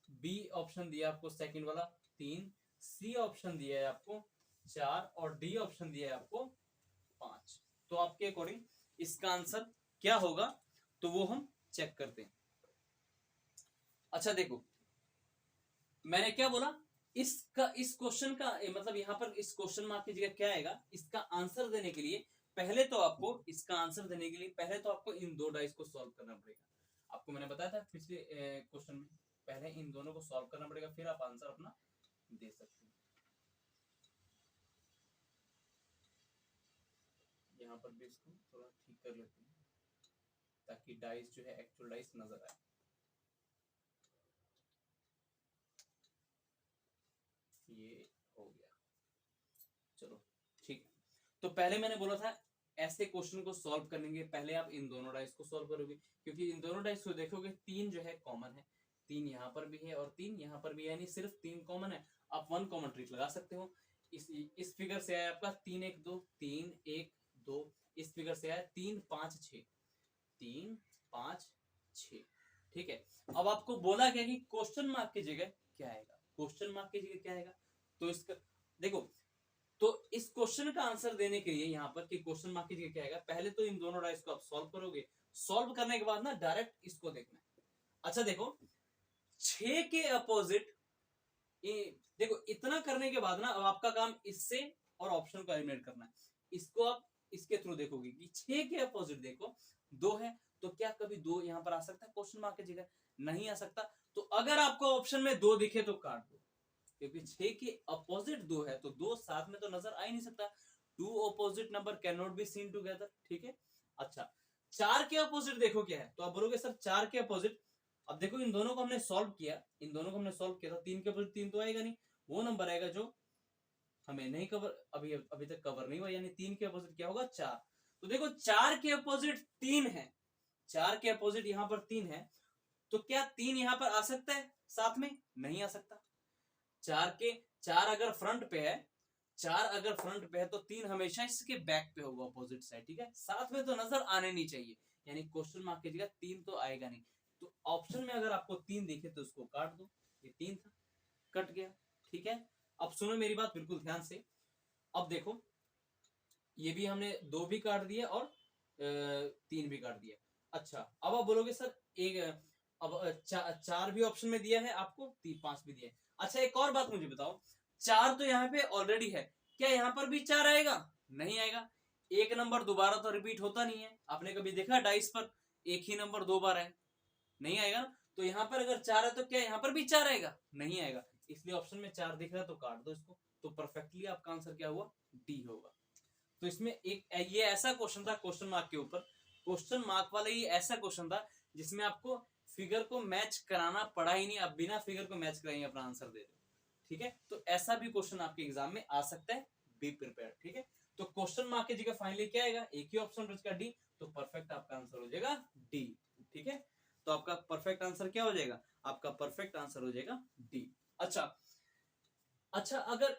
बी ऑप्शन दिया आपको सेकंड वाला 3, सी ऑप्शन दिया है आपको 4, और डी ऑप्शन दिया है आपको 5। तो आपके अकॉर्डिंग इसका आंसर क्या होगा, तो वो हम चेक करते हैं। अच्छा देखो, मैंने क्या बोला, इसका इस क्वेश्चन का मतलब यहाँ पर इस क्वेश्चन मार्क की जगह क्या आएगा, इसका आंसर देने के लिए पहले तो आपको इसका आंसर देने के लिए पहले तो आपको इन 2 डाइस को सॉल्व करना पड़ेगा। आपको मैंने बताया था पिछले क्वेश्चन में, पहले इन दोनों को सॉल्व करना पड़ेगा, फिर आप आंसर अपना दे सकते हैं। यहाँ पर भी इसको थोड़ा ठीक कर लेते हैं ताकि डाइस जो है एक्चुअल डाइस नजर आए। ये हो गया, चलो ठीक। तो पहले मैंने बोला था ऐसे क्वेश्चन को सॉल्व करने के पहले आप इन दोनों डाइस को सॉल्व करोगे, क्योंकि इन दोनों डाइस को देखोगे तीन जो है कॉमन है, तीन यहाँ पर भी है और तीन यहाँ पर भी, यानी सिर्फ तीन कॉमन है। आप वन कॉमन ट्रिक लगा सकते हो। इस फिगर से आया आपका 3 1 2, 3 1 2। इस फिगर से आया 3 5 6, 3 5 6। ठीक है, अब आपको बोला गया कि क्वेश्चन मार्क की जगह क्या आएगा, क्वेश्चन मार्क की जगह क्या आएगा। तो इसका देखो, तो इस क्वेश्चन का आंसर देने के लिए यहाँ पर कि क्वेश्चन मार्क की जगह क्या आएगा, पहले तो इन दोनों डाइस को आप सॉल्व करोगे। सॉल्व करने के बाद ना डायरेक्ट इसको देखना है। अच्छा देखो, 6 के अपोजिट, देखो इतना करने के बाद ना अब आपका काम इससे और ऑप्शन को एलिमिनेट करना है। इसको आप इसके थ्रू देखोगे कि 6 के अपोजिट देखो 2 है, तो क्या कभी 2 यहाँ पर आ सकता है क्वेश्चन मार्क की जगह? नहीं आ सकता। तो अगर आपको ऑप्शन में 2 दिखे तो काट दो, क्योंकि 6 के अपोजिट 2 है तो 2 साथ में तो नजर आ ही नहीं सकता। 2 opposite number can not be seen together. ठीक है, अच्छा 4 के अपोजिट देखो क्या है, तो आप बोलोगे सर 4 के अपोजिट। अब देखो इन दोनों को हमने सॉल्व किया, इन दोनों को हमने सॉल्व किया, तो 3 के अपोजिट 3 तो आएगा नहीं, वो नंबर आएगा जो हमें नहीं कवर, अभी तक कवर नहीं हुआ, यानी 3 के अपोजिट क्या होगा 4। तो देखो 4 के अपोजिट 3 है, 4 के अपोजिट यहां पर 3 है, तो क्या 3 यहां पर आ सकता है साथ में? नहीं आ सकता। 4 अगर फ्रंट पे है, 4 अगर फ्रंट पे है तो 3 हमेशा इसके बैक पे होगा, अपोजिट साइड। ठीक है, साथ में तो नजर आने नहीं चाहिए, यानी क्वेश्चन मार्क की जगह 3 तो आएगा नहीं। तो ऑप्शन में अगर आपको 3 दिखे तो उसको काट दो, ये 3 था, कट गया। ठीक है, अब सुनो मेरी बात बिल्कुल ध्यान से। अब देखो ये भी हमने 2 भी काट दिए और 3 भी काट दिए। अच्छा अब आप बोलोगे सर एक अब 4 भी ऑप्शन में दिया है आपको, 5 भी दिया है। अच्छा एक और बात मुझे बताओ, 4 तो यहाँ पे ऑलरेडी है, क्या यहाँ पर भी 4 आएगा? नहीं आएगा। एक नंबर दोबारा तो रिपीट होता नहीं है, आपने कभी देखा डाइस पर एक ही नंबर 2 बार है? नहीं आएगा। तो यहाँ पर अगर 4 है तो क्या यहाँ पर भी 4 आएगा? नहीं आएगा। इसलिए ऑप्शन में 4 दिख रहा है तो काट दो इसको। तो परफेक्टली आपका आंसर क्या हुआ? डी होगा। तो इसमें एक ये ऐसा क्वेश्चन था क्वेश्चन मार्क के ऊपर, क्वेश्चन मार्क वाला ये ऐसा क्वेश्चन था जिसमें आपको फिगर को मैच कराना पड़ा ही नहीं, आप बिना फिगर को मैच कराए अपना आंसर दे रहे हो। ठीक है, तो ऐसा भी क्वेश्चन आपके एग्जाम में आ सकता है, बी प्रिपेयर। ठीक है, तो क्वेश्चन मार्क की जगह फाइनली क्या आएगा? एक ही ऑप्शन बचेगा डी, तो परफेक्ट आपका आंसर हो जाएगा डी। ठीक है, तो आपका परफेक्ट आंसर क्या हो जाएगा? आपका परफेक्ट आंसर हो जाएगा डी। अच्छा अगर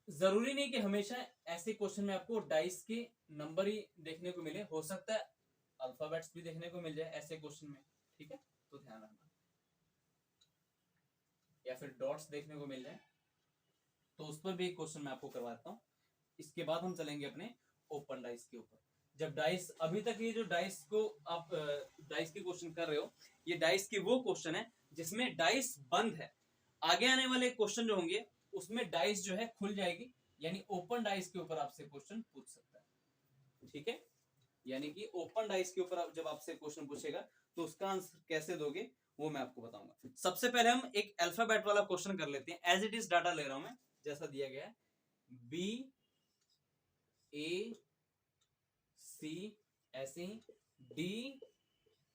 जरूरी नहीं कि हमेशा ऐसे क्वेश्चन में आपको डाइस के नंबर ही देखने को मिले, हो सकता है अल्फाबेट्स भी देखने को मिल जाए ऐसे क्वेश्चन में। ठीक है, तो ध्यान रखना, या फिर डॉट्स देखने को मिल जाए, तो उस पर भी एक क्वेश्चन मैं आपको करवाता हूँ। इसके बाद हम चलेंगे अपने ओपन डाइस के ऊपर। जब डाइस, अभी तक ये जो डाइस को आप डाइस के क्वेश्चन कर रहे हो, ये डाइस की वो क्वेश्चन है जिसमें डाइस बंद है। आगे आने वाले क्वेश्चन जो होंगे उसमें डाइस जो है खुल जाएगी, यानी ओपन डाइस के ऊपर आपसे क्वेश्चन पूछ सकता है। ठीक है, यानी कि ओपन डाइस के ऊपर जब आपसे क्वेश्चन पूछेगा तो उसका आंसर कैसे दोगे वो मैं आपको बताऊंगा। सबसे पहले हम एक अल्फाबेट वाला क्वेश्चन कर लेते हैं, एज इट इज डाटा ले रहा हूं मैं जैसा दिया गया है, बी ए सी, ऐसे ही डी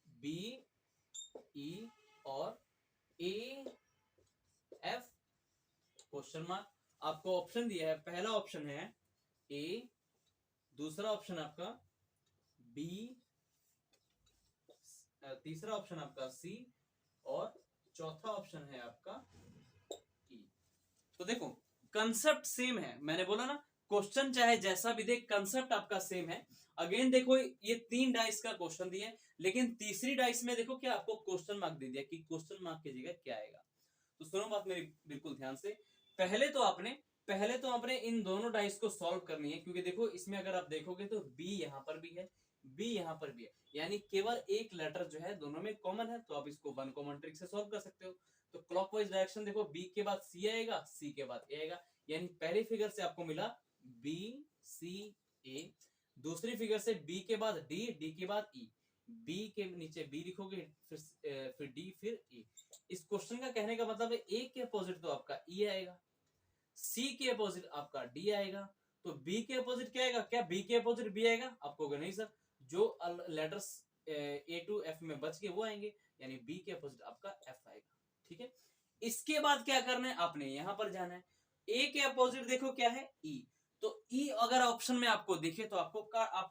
बी ई और ए एफ क्वेश्चन मार्क। आपको ऑप्शन दिया है, पहला ऑप्शन है ए, दूसरा ऑप्शन आपका बी, तीसरा ऑप्शन आपका सी और चौथा ऑप्शन है आपका ई। तो देखो कंसेप्ट सेम है, मैंने बोला ना क्वेश्चन चाहे जैसा भी दे कंसेप्ट आपका सेम है। अगेन देखो ये 3 डाइस का क्वेश्चन दिया है, लेकिन तीसरी डाइस में देखो क्या आपको क्वेश्चन मार्क दे दिया कि क्वेश्चन मार्क की जगह क्या आएगा। तो सुनो बात मेरी बिल्कुल ध्यान से, पहले तो आपने इन दोनों डाइस को सॉल्व करनी है, क्योंकि देखो इसमें अगर आप देखोगे तो बी यहां पर भी है, बी यहां पर भी है, यानी केवल एक लेटर जो है दोनों में कॉमन है, तो आप इसको वन कॉमन ट्रिक से सॉल्व कर सकते हो। तो क्लॉकवाइज डायरेक्शन देखो, बी के बाद सी आएगा, सी के बाद ए आएगा, यानी पहली फिगर से आपको मिला बी सी ए, दूसरी फिगर से बी के बाद डी, डी के बाद ई, बी के नीचे बी लिखोगे, फिर डी, फिर ई। इस क्वेश्चन का कहने का मतलब है ए के अपोजिट तो आपका ई आएगा, सी के अपोजिट आपका डी आएगा, तो बी के अपोजिट क्या आएगा? क्या बी के अपोजिट बी आएगा? आप कहोगे नहीं सर, जो लेटर्स ए टू एफ में बच गए वो आएंगे, यानी बी के अपोजिट आपका एफ आएगा। ठीक है, इसके बाद क्या करना है? आपने यहां पर जाना है, ए के अपोजिट देखो क्या है? ई। तो ई अगर ऑप्शन में आपको दिखे तो आप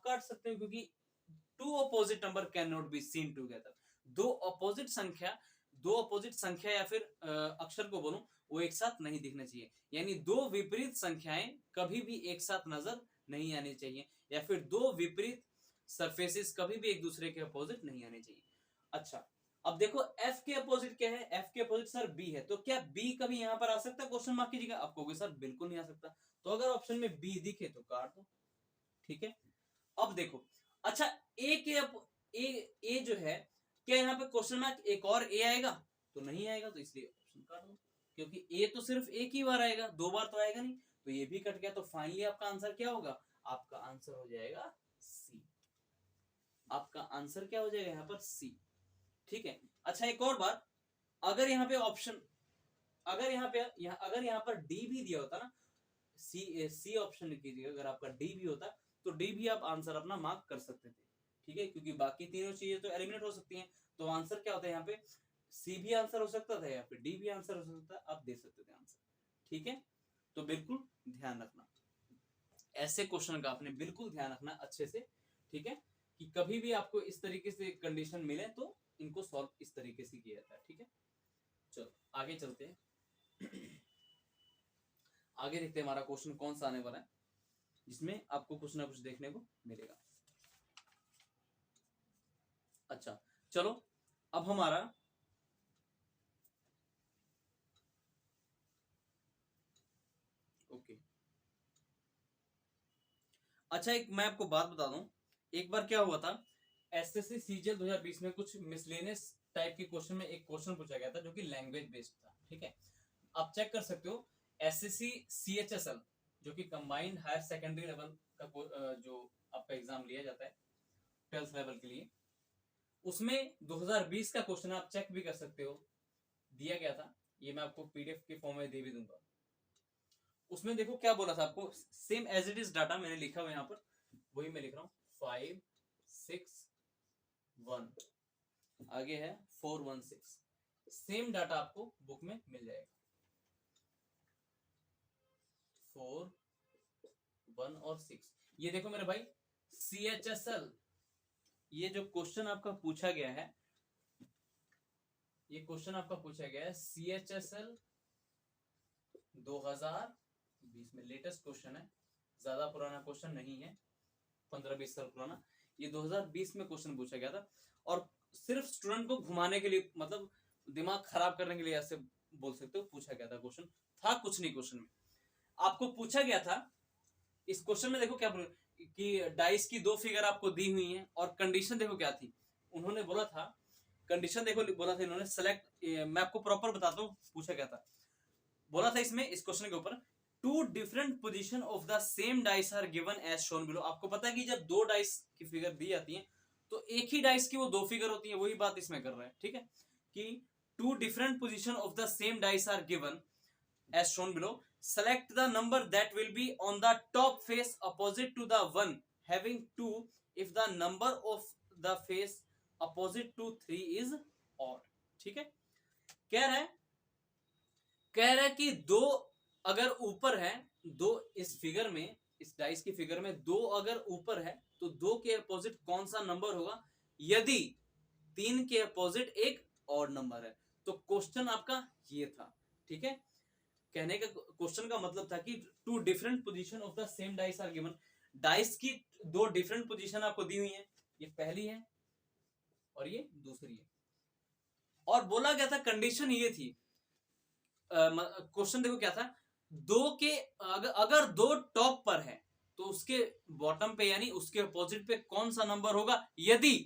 काट सकते हो, क्योंकि two opposite number can not be seen together. दो अपोजिट संख्या या फिर अक्षर को बोलूं, वो एक साथ नहीं दिखना चाहिए, यानी दो विपरीत संख्याएं कभी भी एक साथ नजर नहीं आनी चाहिए, या फिर दो विपरीत सरफेसेस कभी भी एक दूसरे के अपोजिट नहीं आने चाहिए। अच्छा, अब देखो एफ के अपोजिट क्या है? एफ के अपोजिट सर बी है, तो क्या बी कभी यहां पर आ सकता है? क्वेश्चन मार्क कीजिएगा। आप कहोगे सर बिल्कुल नहीं आ सकता, तो अगर ऑप्शन में बी दिखे तो काट दो। ठीक है, अब देखो, अच्छा ए के ए जो है, क्या यहाँ पे क्वेश्चन मार्क एक और ए आएगा? तो नहीं आएगा, तो इसलिए ऑप्शन काट दो, क्योंकि ए तो सिर्फ एक ही बार आएगा, दो बार तो आएगा नहीं, तो ये भी कट गया। तो फाइनली आपका आंसर क्या होगा? आपका आंसर हो जाएगा सी। आपका आंसर क्या हो जाएगा यहाँ पर? सी। ठीक है, अच्छा एक और बात, अगर यहाँ पे ऑप्शन, अगर यहाँ पर डी भी दिया होता ना, सी ऑप्शन कीजिएगा, अगर आपका डी भी होता तो डी भी आप आंसर अपना मार्क कर सकते थे। ठीक है, क्योंकि बाकी तीनों चीजें तो एलिमिनेट हो सकती हैं, तो आंसर क्या होता है यहाँ पे? सी भी आंसर हो सकता था, या फिर डी भी आंसर हो सकता था, आप दे सकते थे आंसर। ठीक है, तो बिल्कुल ध्यान रखना, ऐसे क्वेश्चन का आपने बिल्कुल ध्यान रखना अच्छे से। ठीक है, कि कभी भी आपको इस तरीके से कंडीशन मिले तो इनको सॉल्व इस तरीके से किया जाता है। ठीक है, चलो आगे चलते हैं। आगे देखते हैं हमारा क्वेश्चन कौन सा आने वाला है, जिसमें आपको कुछ ना कुछ देखने को मिलेगा। अच्छा चलो, अब हमारा ओके। अच्छा, एक मैं आपको बात बता दूं, एक बार क्या हुआ था, एसएससी सीजीएल 2020 में कुछ मिसलेनियस टाइप के क्वेश्चन में एक क्वेश्चन पूछा गया था जो कि लैंग्वेज बेस्ड था। ठीक है, आप चेक कर सकते हो, एसएससी सीएचएसएल जो कि कंबाइंड हायर सेकेंडरी लेवल का जो आपका एग्जाम लिया जाता है 12th लेवल के लिए, उसमें 2020 का क्वेश्चन आप चेक भी कर सकते हो, दिया गया था। ये मैं आपको पीडीएफ के फॉर्म में दे भी दूंगा। उसमें देखो क्या बोला था आपको, same as it is data मैंने लिखा हुआ यहाँ पर, वही मैं लिख रहा हूँ, 5 6 1, आगे है 4 1 6। सेम डाटा आपको बुक में मिल जाएगा, 4 1 और 6। ये देखो मेरे भाई, CHSL, ये जो क्वेश्चन आपका पूछा गया है, ये क्वेश्चन आपका पूछा गया है CHSL 2020 में, लेटेस्ट क्वेश्चन है, ज्यादा पुराना क्वेश्चन नहीं है, 15-20 साल पुराना। ये 2020 में क्वेश्चन पूछा गया था, और सिर्फ स्टूडेंट को घुमाने के लिए, मतलब दिमाग खराब करने के लिए, ऐसे बोल सकते हो, पूछा गया था क्वेश्चन। था कुछ नहीं क्वेश्चन में, आपको पूछा गया था इस क्वेश्चन में, देखो क्या कि डाइस की दो फिगर आपको दी हुई हैं, और कंडीशन देखो क्या थी। उन्होंने बोला था, कंडीशन देखो बोला था इन्होंने, सेलेक्ट, मैं आपको प्रॉपर बताता हूँ पूछा क्या था। बोला था इसमें, इस क्वेश्चन के ऊपर, two different position of the same dice are given as shown below. आपको पता है कि जब दो डाइस की फिगर दी जाती है तो एक ही डाइस की वो दो फिगर होती है, वही बात इसमें कर रहा है। ठीक है, कि two different position of the same dice are given as shown below, select the number that will be on the top face opposite to the one having 2 if the number of the face opposite to 3 is odd। ठीक है, कह रहा है कि दो अगर ऊपर है, दो इस फिगर में, इस डाइस की फिगर में दो अगर ऊपर है तो दो के अपोजिट कौन सा नंबर होगा यदि तीन के अपोजिट एक और नंबर है। तो क्वेश्चन आपका ये था। ठीक है, कहने का क्वेश्चन का मतलब था कि two different position of the same dice are given, dice की दो डिफरेंट पोजीशन आपको दी हुई है, ये पहली है और ये दूसरी है, और बोला गया था, कंडीशन ये थी, क्वेश्चन देखो क्या था, दो के अगर दो टॉप पर है तो उसके बॉटम पे यानी उसके अपोजिट पे कौन सा नंबर होगा यदि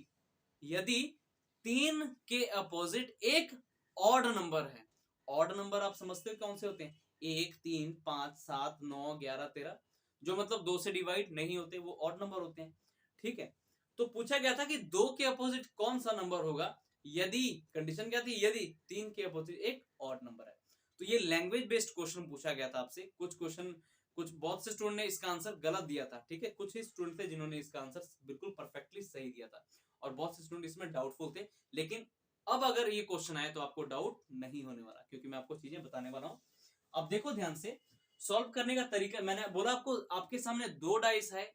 तीन के अपोजिट एक ऑड नंबर है। ऑड नंबर आप समझते हो कौन से होते हैं? 1 3 5 7 9 11 13, जो मतलब 2 से डिवाइड नहीं होते, वो ऑड नंबर होते हैं। ठीक है, तो पूछा गया था कि 2 के अपोजिट कौन सा नंबर होगा यदि, कंडीशन क्या थी, यदि 3 के अपोजिट एक ऑड नंबर है। तो ये लैंग्वेज बेस्ड क्वेश्चन पूछा गया था आपसे। कुछ क्वेश्चन, कुछ बहुत से स्टूडेंट ने इसका आंसर गलत दिया था, ठीक है, कुछ ही स्टूडेंट थे जिन्होंने इसका आंसर बिल्कुल परफेक्टली सही दिया था, और बहुत से स्टूडेंट इसमें डाउटफुल थे। लेकिन अब अगर ये क्वेश्चन आए तो आपको डाउट नहीं होने वाला, क्योंकि मैं आपको चीजें बताने वाला हूं। अब देखो ध्यान से, सॉल्व करने का तरीका मैंने बोला आपको, आपके सामने 2 डाइस है,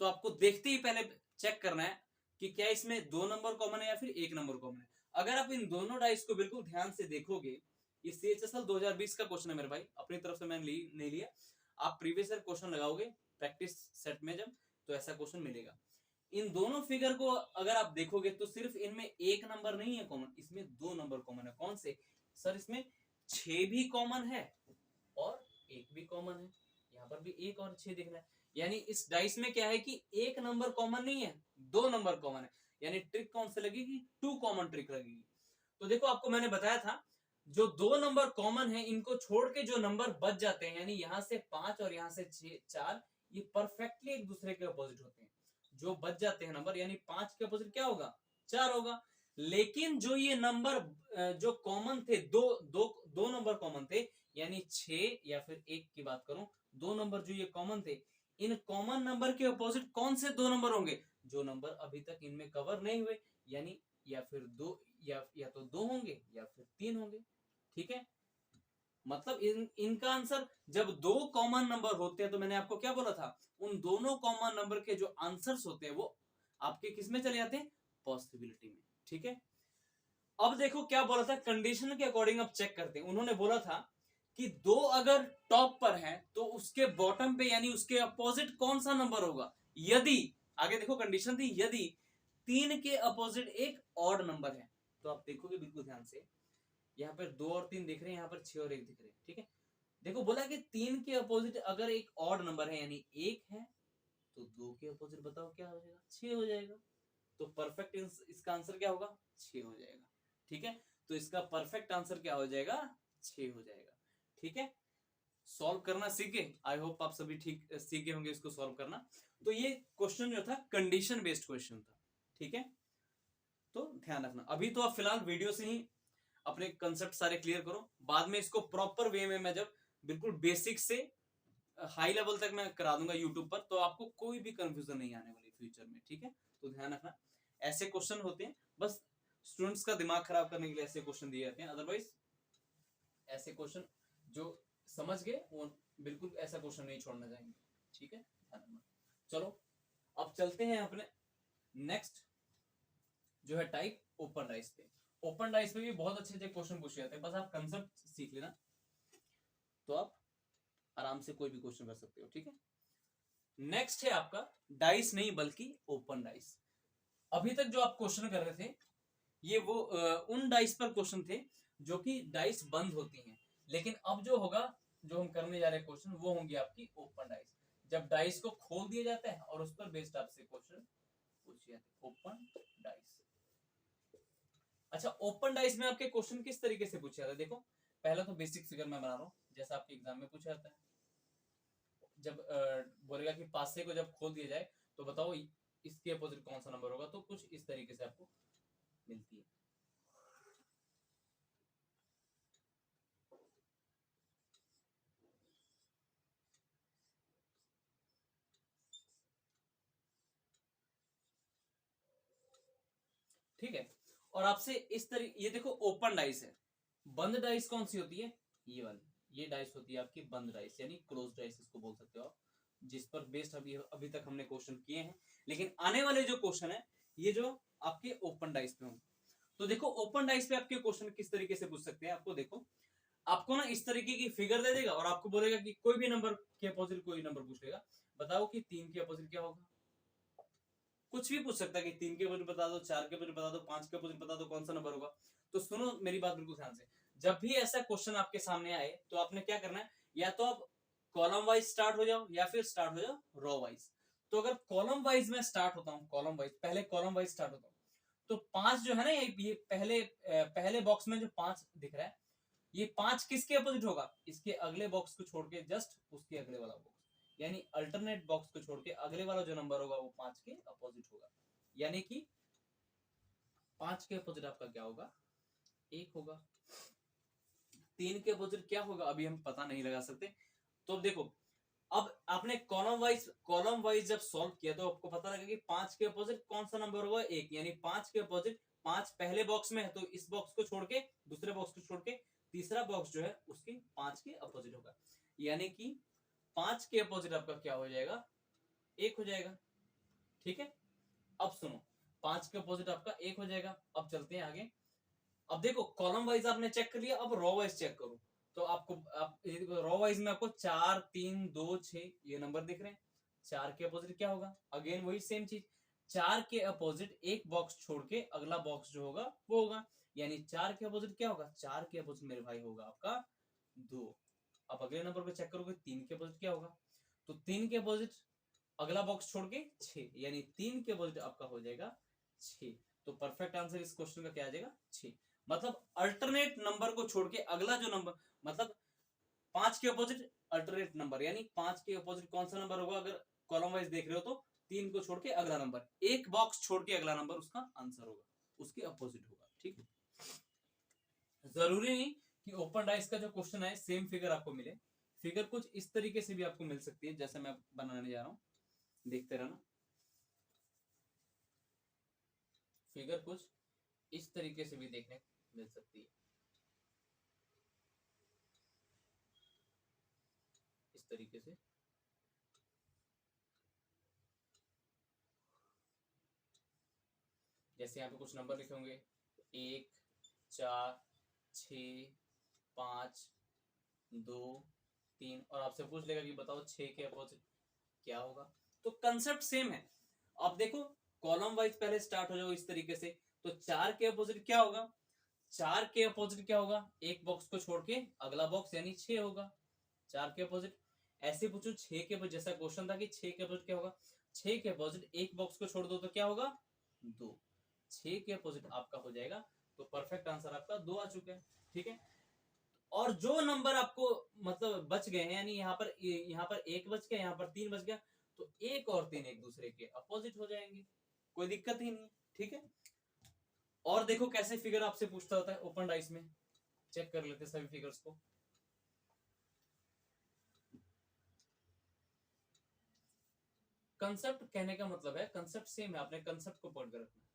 तो आपको देखते ही पहले चेक करना है कि क्या इसमें 2 नंबर कॉमन है या फिर 1 नंबर कॉमन है। अगर आप इन दोनों डाइस को बिल्कुल ध्यान से देखोगे, ये CHSL 2020 का क्वेश्चन है मेरे भाई, अपनी तरफ से मैंने नहीं लिया। आप प्रीवियस ईयर क्वेश्चन लगाओगे प्रैक्टिस सेट में जब, तो ऐसा क्वेश्चन मिलेगा। इन दोनों फिगर को अगर आप देखोगे तो सिर्फ इनमें 1 नंबर नहीं है कॉमन, इसमें 2 नंबर कॉमन है। कौन से सर? इसमें 6 भी कॉमन है और 1 भी कॉमन है। यहाँ पर भी 1 और 6 दिख रहा है, यानी इस डाइस में क्या है कि 1 नंबर कॉमन नहीं है, 2 नंबर कॉमन है। यानी ट्रिक कौन से लगेगी? 2 कॉमन ट्रिक लगेगी। तो देखो आपको मैंने बताया था, जो 2 नंबर कॉमन है इनको छोड़ के जो नंबर बच जाते हैं, यानी यहां से 5 और यहां से 4, ये परफेक्टली एक दूसरे के अपोजिट होते हैं। जो बच जाते हैं नंबर, यानी 5 के अपोजिट क्या होगा? 4 होगा। लेकिन जो ये नंबर जो कॉमन थे, दो नंबर कॉमन थे, यानी 6 या फिर 1 की बात करूं, 2 नंबर जो ये कॉमन थे, इन कॉमन नंबर के अपोजिट कौन से 2 नंबर होंगे? जो नंबर अभी तक इनमें कवर नहीं हुए, यानी या फिर 2 या तो 2 होंगे या फिर 3 होंगे। ठीक है, मतलब इनका आंसर, जब 2 कॉमन नंबर होते हैं तो मैंने आपको क्या बोला था, उन दोनों कॉमन नंबर के जो आंसर्स होते हैं वो आपके किस में चले जाते हैं? पॉसिबिलिटी में। ठीक है, अब देखो क्या बोला था, कंडीशन के अकॉर्डिंग अब चेक करते हैं। उन्होंने बोला था कि 2 अगर टॉप पर है तो उसके बॉटम पे, यानी उसके अपोजिट कौन सा नंबर होगा? यदि, आगे देखो कंडीशन थी, यदि 3 के अपोजिट एक ऑड नंबर है। तो आप देखोगे बिल्कुल ध्यान से, यहाँ पर 2 और 3 दिख रहे हैं, यहाँ पर 6 और 1 दिख रहे हैं। ठीक है, देखो बोला कि 3 के अपोजिट अगर एक ऑड नंबर है यानी 1 है, तो 2 के अपोजिट बताओ क्या हो जाएगा? 6 हो जाएगा। तो परफेक्ट इसका आंसर क्या होगा? 6 हो जाएगा। ठीक है, तो इसका परफेक्ट आंसर क्या हो जाएगा? 6 हो जाएगा। ठीक है, सॉल्व करना सीखे, आई होप आप सभी ठीक सीखे होंगे इसको सॉल्व करना। तो ये क्वेश्चन जो था कंडीशन बेस्ड क्वेश्चन था। ठीक है, तो ध्यान रखना। अभी तो आप फिलहाल वीडियो से ही अपने कंसेप्ट सारे क्लियर करो, बाद में इसको प्रॉपर वे में मैं जब बिल्कुल बेसिक से हाई लेवल तक मैं करा दूंगा यूट्यूब पर, तो आपको कोई भी कंफ्यूजन नहीं आने वाली फ्यूचर में। ठीक है, तो ध्यान रखना, ऐसे क्वेश्चन होते हैं, बस स्टूडेंट्स का दिमाग खराब करने के लिए ऐसे क्वेश्चन दिए जाते हैं। अदरवाइज ऐसे क्वेश्चन जो समझ गए वो बिल्कुल ऐसा क्वेश्चन नहीं छोड़ना चाहेंगे। ठीक है, ध्यान रखना। चलो अब चलते हैं अपने नेक्स्ट जो है टाइप, ओपन डाइस पे। ओपन डाइस पे भी बहुत अच्छे अच्छे क्वेश्चन पूछे जाते हैं, बस आप कंसेप्ट सीख लेना तो आप आराम से कोई भी क्वेश्चन कर सकते हो। ठीक है, नेक्स्ट है आपका डाइस नहीं बल्कि ओपन डाइस। अभी तक जो आप क्वेश्चन कर रहे थे ये वो उन डाइस पर क्वेश्चन थे जो कि डाइस बंद होती हैं, लेकिन अब जो होगा, जो हम करने जा रहे हैं क्वेश्चन, वो होंगे आपकी ओपन डाइस। जब डाइस को खोल दिया जाता है और उस पर बेस्ड आपसे क्वेश्चन पूछे जाते हैं, ओपन डाइस। अच्छा, ओपन डाइस में आपके क्वेश्चन किस तरीके से पूछे जाते हैं? देखो पहला तो बेसिक फिगर मैं बना रहा हूँ, जैसा आपके एग्जाम में पूछा जाता है। जब बोलेगा कि पासे को जब खोल दिया जाए तो बताओ इसके अपोजिट कौन सा नंबर होगा, तो कुछ इस तरीके से आपको मिलती है। ठीक है, और आपसे इस तरीके, ये देखो ओपन डाइस है। बंद डाइस कौन सी होती है? ये वाली, ये डाइस होती है आपकी बंद डाइस, यानी क्लोज डाइस इसको बोल सकते हो आप, जिस पर बेस्ड अभी तक हमने क्वेश्चन किए हैं। लेकिन आने वाले जो क्वेश्चन है ये जो आपके ओपन डाइस पे होंगे। तो देखो ओपन डाइस पे आपके क्वेश्चन किस तरीके से पूछ सकते हैं, आपको देखो, आपको ना इस तरीके की फिगर दे देगा और आपको बोलेगा कि कोई भी नंबर के अपोजिट कोई नंबर पूछ लेगा, बताओ कि 3 के अपोजिट क्या होगा। कुछ भी पूछ सकता है कि 3 के अपोजिट बता दो, 4 के अपोजिट बता दो, 5 के अपोजिट बता दो, कौन सा नंबर होगा। तो सुनो मेरी बात बिल्कुल ध्यान से, जब भी ऐसा क्वेश्चन आपके सामने आए तो आपने क्या करना है, या तो आप कॉलम वाइज स्टार्ट हो जाओ या फिर स्टार्ट हो जाओ रो वाइज। तो अगर कॉलम वाइज में स्टार्ट होता हूँ, कॉलम वाइज, पहले कॉलम वाइज स्टार्ट होता हूँ, तो 5 जो है ना, ये पहले बॉक्स में जो 5 दिख रहा है, ये 5 किसके अपोजिट होगा? इसके अगले बॉक्स को छोड़ के जस्ट उसके अगले वाला बॉक्स, यानी अल्टरनेट बॉक्स को छोड़ के अगले वाला जो नंबर होगा वो 5 के अपोजिट होगा। यानी कि 5 के अपोजिट आपका क्या होगा, 1 होगा। 3 के अपोजिट क्या होगा अभी हम पता नहीं लगा सकते। तो देखो अब आपने कॉलम वाइज जब सॉल्व किया तो आपको पता लगा कि 5 के अपोजिट कौन सा नंबर होगा, 1, यानी 5 के अपोजिट 5 पहले बॉक्स में है तो इस बॉक्स को छोड़ के, दूसरे बॉक्स को छोड़ के तीसरा बॉक्स जो है उसके 5 के अपोजिट होगा, यानी कि 5 के अपोजिट आपका क्या हो जाएगा, 1 हो जाएगा। ठीक है, अब सुनो 5 के अपोजिट आपका 1 हो जाएगा। अब चलते हैं आगे। अब देखो कॉलम वाइज आपने चेक कर लिया, अब रो वाइज चेक करो। तो आपको रो वाइज में आपको 4 3 2 6 ये नंबर दिख रहे हैं। 4 के अपोजिट क्या होगा, अगेन वही सेम चीज, 4 के अपोजिट एक बॉक्स छोड़ के अगला बॉक्स जो होगा वो होगा, यानी 4 के अपोजिट क्या होगा, 4 के अपोजिट मेरे भाई होगा आपका 2। अब अगले नंबर को चेक करोगे, 3 के अपोजिट क्या होगा, तो 3 के अपोजिट अगला बॉक्स छोड़ के 6, यानी 3 के अपोजिट आपका हो जाएगा 6। तो परफेक्ट आंसर इस क्वेश्चन का क्या आ जाएगा, 6। मतलब अल्टरनेट नंबर को छोड़ के अगला जो नंबर, मतलब 5 के अपोजिट अल्टरनेट नंबर, यानी 5 के अपोजिट कौन सा नंबर होगा, अगर कॉलम वाइज देख रहे हो तो 3 को छोड़ के अगला नंबर, एक बॉक्स छोड़ के अगला नंबर उसका आंसर होगा, उसके अपोजिट होगा। ठीक है, जरूरी नहीं कि ओपन डाइस का जो क्वेश्चन है सेम फिगर आपको मिले, फिगर कुछ इस तरीके से भी आपको मिल सकती है जैसे मैं बनाने जा रहा हूं, देखते रहना। फिगर कुछ इस तरीके से भी देखने मिल सकती है, इस तरीके से। जैसे यहाँ पे कुछ नंबर लिखे होंगे 1 4 6 5 2 3, और आपसे पूछ लेगा कि बताओ 6 के अपोजिट क्या होगा। तो कंसेप्ट सेम है। अब देखो कॉलम वाइज पहले स्टार्ट हो जाओ इस तरीके से, तो 4 के अपोजिट क्या होगा, 4 के अपोजिट क्या होगा, एक बॉक्स को छोड़ के अगला बॉक्स यानी 6 होगा। 4 के अपोजिट ऐसे पूछो 6 के अपोजिट, जैसा क्वेश्चन था कि 6 के अपोजिट क्या होगा, 6 के अपोजिट एक बॉक्स को छोड़ दो तो क्या होगा, 2। 6 के अपोजिट आपका हो जाएगा, तो परफेक्ट आंसर आपका 2 आ चुका है। ठीक है, और जो नंबर आपको मतलब बच गए हैं, यानी यहाँ पर 1 बच गया, यहाँ पर 3 बच गया, तो 1 और 3 एक दूसरे के अपोजिट हो जाएंगे, कोई दिक्कत ही नहीं। ठीक है, और देखो कैसे फिगर आपसे पूछता होता है ओपन डाइस में, चेक कर लेते सभी फिगर्स को। कंसेप्ट कहने का मतलब है कंसेप्ट सेम है, आपने कंसेप्ट को पढ़ कर रखना।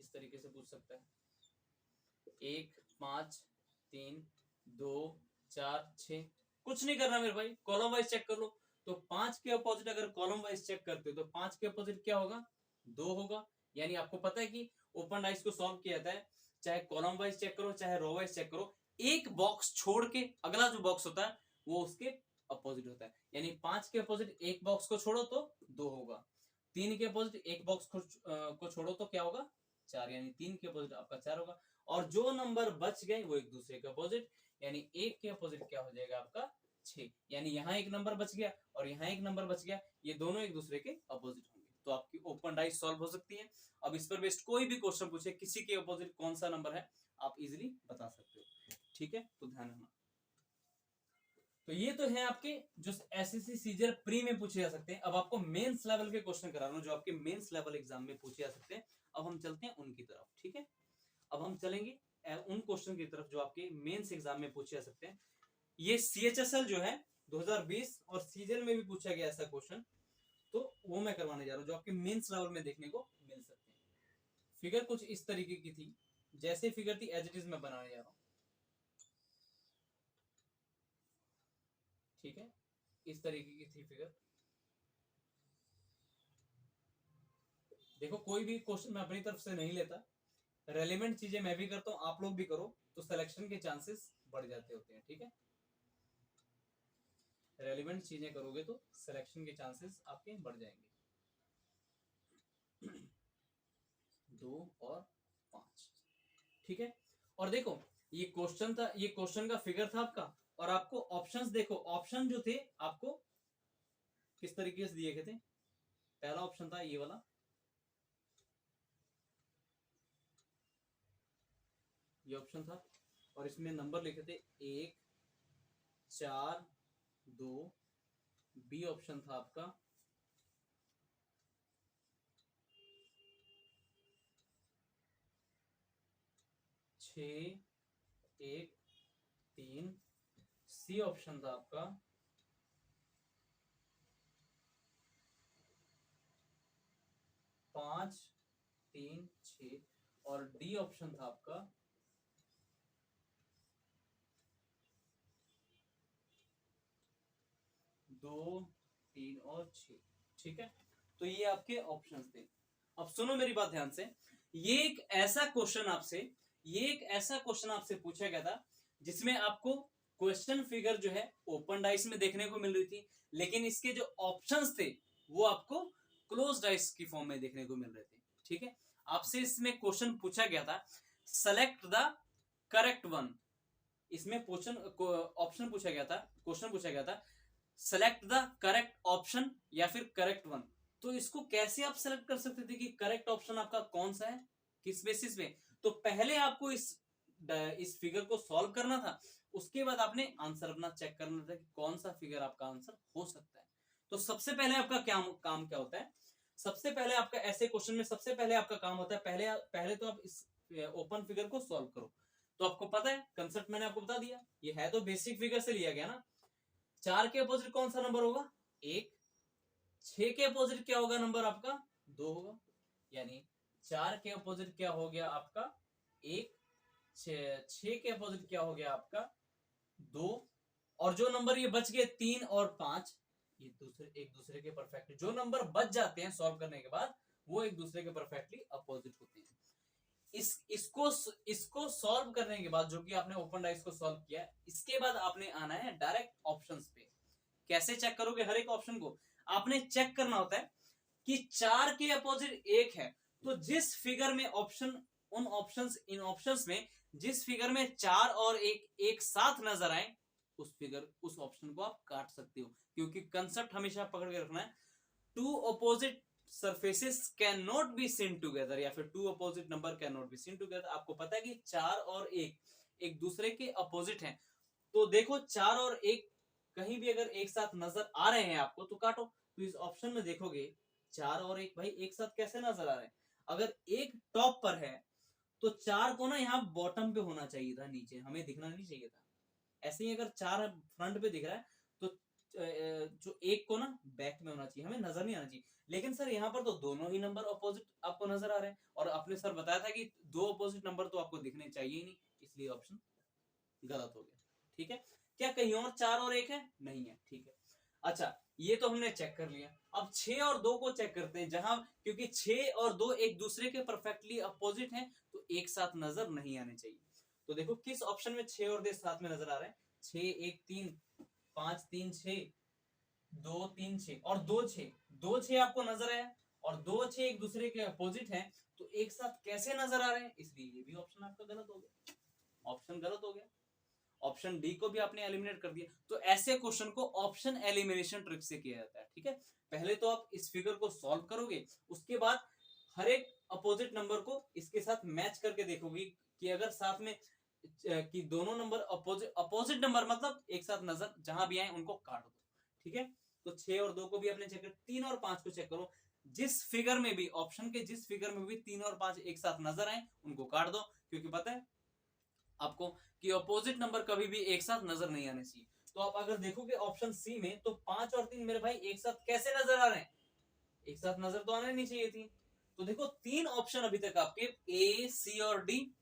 इस तरीके से पूछ सकता है 1 5 3 2 4 6, कुछ नहीं करना मेरे भाई, कॉलम वाइज चेक कर लो। तो 5 के अपोजिट अगर कॉलम वाइज चेक करते हो तो 5 के अपोजिट क्या होगा, 2 होगा। यानी आपको पता है कि ओपन डाइस को सॉल्व किया जाता है, चाहे कॉलम वाइज चेक करो चाहे रो वाइज चेक करो, एक बॉक्स छोड़ के अगला जो बॉक्स होता है वो उसके अपोजिट होता है। यानी 5 के अपोजिट एक बॉक्स को छोड़ो तो 2 होगा, 3 के अपोजिट एक बॉक्स को छोड़ो तो क्या होगा, 4, यानी 3 के अपोजिट आपका 4 होगा। और जो नंबर बच गए वो एक दूसरे के अपोजिट, यानी 1 के अपोजिट क्या हो जाएगा आपका 6, यानी यहाँ एक नंबर बच गया और यहाँ एक नंबर बच गया, ये दोनों एक दूसरे के अपोजिट होंगे, तो आपकी ओपन डाइस सॉल्व हो सकती है। अब इस पर बेस्ड कोई भी क्वेश्चन पूछे किसी के अपोजिट कौन सा नंबर है आप इजिली बता सकते हो। ठीक है, तो ध्यान रखना। तो ये तो है आपके जो एसएससी सीजीएल प्री में पूछे जा सकते हैं। अब आपको मेंस लेवल के क्वेश्चन करा रहा हूं जो आपके मेंस लेवल एग्जाम में पूछे जा सकते हैं। अब हम चलते हैं उनकी तरफ। ठीक है, अब हम चलेंगे उन क्वेश्चन की तरफ जो आपके मेंस एग्जाम में पूछे जा सकते हैं। ये सीएचएसएल जो है 2020 और सीजीएल में भी पूछा गया ऐसा क्वेश्चन, तो वो मैं करवाने जा रहा हूँ जो आपके मेंस लेवल में देखने को मिल सकते हैं। फिगर कुछ इस तरीके की थी, जैसे फिगर थी एज इट इज मैं बनाने जा रहा हूँ। ठीक है, इस तरीके की थी फिगर। देखो कोई भी क्वेश्चन मैं अपनी तरफ से नहीं लेता, रेलिवेंट चीजें मैं भी करता हूं, आप लोग भी करो तो सिलेक्शन के चांसेस बढ़ जाते होते हैं। ठीक है, रेलिवेंट चीजें करोगे तो सिलेक्शन के चांसेस आपके बढ़ जाएंगे। 2 और 5। ठीक है, और देखो ये क्वेश्चन था, ये क्वेश्चन का फिगर था आपका, और आपको ऑप्शंस देखो, ऑप्शन जो थे आपको किस तरीके से दिए गए थे। पहला ऑप्शन था ये वाला, ये ऑप्शन था, और इसमें नंबर लिखे थे 1 4 2 बी ऑप्शन था आपका 6 1 3, सी ऑप्शन था आपका 5 3 6 और डी ऑप्शन था आपका 2 3 और 6। ठीक है, तो ये आपके ऑप्शंस थे। अब सुनो मेरी बात ध्यान से, ये एक ऐसा क्वेश्चन आपसे पूछा गया था जिसमें आपको क्वेश्चन फिगर जो है ओपन डाइस में देखने को मिल रही थी, लेकिन इसके जो ऑप्शंस थे वो आपको क्लोज डाइस की फॉर्म में देखने को मिल रहे थे। ठीक है, आपसे इसमें क्वेश्चन पूछा गया था, सेलेक्ट द करेक्ट वन। इसमें क्वेश्चन ऑप्शन पूछा गया था, क्वेश्चन पूछा गया था सेलेक्ट द करेक्ट ऑप्शन या फिर करेक्ट वन। तो इसको कैसे आप सेलेक्ट कर सकते थे कि करेक्ट ऑप्शन आपका कौन सा है, किस बेसिस पे? तो पहले आपको इस फिगर को सॉल्व करना था, उसके बाद आपने आंसर अपना चेक करना था कि कौन सा फिगर आपका आंसर हो सकता है। तो सबसे पहले आपका काम क्या होता है, सबसे पहले आपका ऐसे क्वेश्चन में सबसे पहले आपका काम होता है, पहले तो आप इस ओपन फिगर को सॉल्व करो। तो आपको पता है कंसेप्ट मैंने आपको बता दिया, ये है तो बेसिक फिगर से लिया गया ना। 4 के अपोजिट कौन सा नंबर होगा? 1। 6 के अपोजिट क्या होगा नंबर आपका? 2 होगा। यानी 4 के अपोजिट क्या हो गया आपका? 1। 6 के अपोजिट क्या हो गया आपका? 2। और जो नंबर ये बच गए 3 और 5, ये एक दूसरे के परफेक्टली, जो नंबर बच जाते हैं सॉल्व करने के बाद वो एक दूसरे के परफेक्टली अपोजिट होते हैं। इसको सॉल्व करने के बाद, जो कि आपने ओपन डाइस को सॉल्व किया, इसके बाद आपने आना है डायरेक्ट ऑप्शंस पे। कैसे चेक करोगे हर एक ऑप्शन को? आपने चेक करना होता है कि 4 के अपोजिट 1 है, तो जिस फिगर में इन ऑप्शंस में जिस फिगर में 4 और 1 एक साथ नजर आए, उस ऑप्शन को आप काट सकते हो, क्योंकि कंसेप्ट हमेशा पकड़ के रखना है, two opposite surfaces can not be seen together, या फिर two opposite number can not be seen together. आपको पता है कि 4 और 1 एक दूसरे के अपोजिट हैं, तो देखो 4 और 1 कहीं भी अगर एक साथ नजर आ रहे हैं आपको तो काटो। तो इस ऑप्शन में देखोगे 4 और 1 भाई एक साथ कैसे नजर आ रहे हैं? अगर एक टॉप पर है तो 4 को ना यहाँ बॉटम पे होना चाहिए था, नीचे हमें दिखना नहीं चाहिए था। ऐसे ही अगर 4 फ्रंट पे दिख रहा है तो जो 1 को ना बैक में होना चाहिए, हमें नजर नहीं आना चाहिए। लेकिन सर यहाँ पर तो दोनों ही नंबर अपोजिट आपको नजर आ रहे हैं, और आपने सर बताया था कि 2 अपोजिट नंबर तो आपको दिखने चाहिए ही नहीं, इसलिए ऑप्शन गलत हो गया। ठीक है, क्या कहीं और 4 और 1 है? नहीं है। ठीक है, अच्छा ये तो हमने चेक कर लिया। अब 6 और 2 को चेक करते हैं, जहां क्योंकि 6 और 2 एक दूसरे के परफेक्टली अपोजिट हैं, तो एक साथ नजर नहीं आने चाहिए। तो देखो किस ऑप्शन में 6 और 2 साथ में नजर आ रहे हैं? 6 1 3 5 3 6 2 3 6 और 2 6, 2 6 आपको नजर आया, और 2 6 एक दूसरे के अपोजिट हैं, तो एक साथ कैसे नजर आ रहे हैं? इसलिए ये भी ऑप्शन आपका गलत हो गया, ऑप्शन गलत हो गया। ऑप्शन डी को भी आपने एलिमिनेट कर दिया। तो ऐसे क्वेश्चन को ऑप्शन एलिमिनेशन ट्रिक से किया जाता है। ठीक है, पहले तो आप इस फिगर को सॉल्व करोगे, उसके बाद हर एक अपोजिट नंबर को इसके साथ मैच करके देखोगे कि अगर साथ में कि दोनों नंबर अपोजिट नंबर मतलब एक साथ नजर जहां भी आए उनको काट दो। ठीक है, तो 6 और 2 को भी आपने चेक कर, 3 और 5 को चेक करो, जिस फिगर में भी ऑप्शन के जिस फिगर में भी 3 और 5 एक साथ नजर आए उनको काट दो, क्योंकि पता है आपको कि अपोजिट नंबर कभी भी एक साथ नजर नहीं आने चाहिए। तो आप अगर देखोगे ऑप्शन सी में, तो 5 और 3 मेरे भाई एक साथ कैसे नजर आ रहे हैं? एक साथ नजर तो आने नहीं चाहिए थी। तो देखो 3 ऑप्शन अभी तक आपके ए सी और डी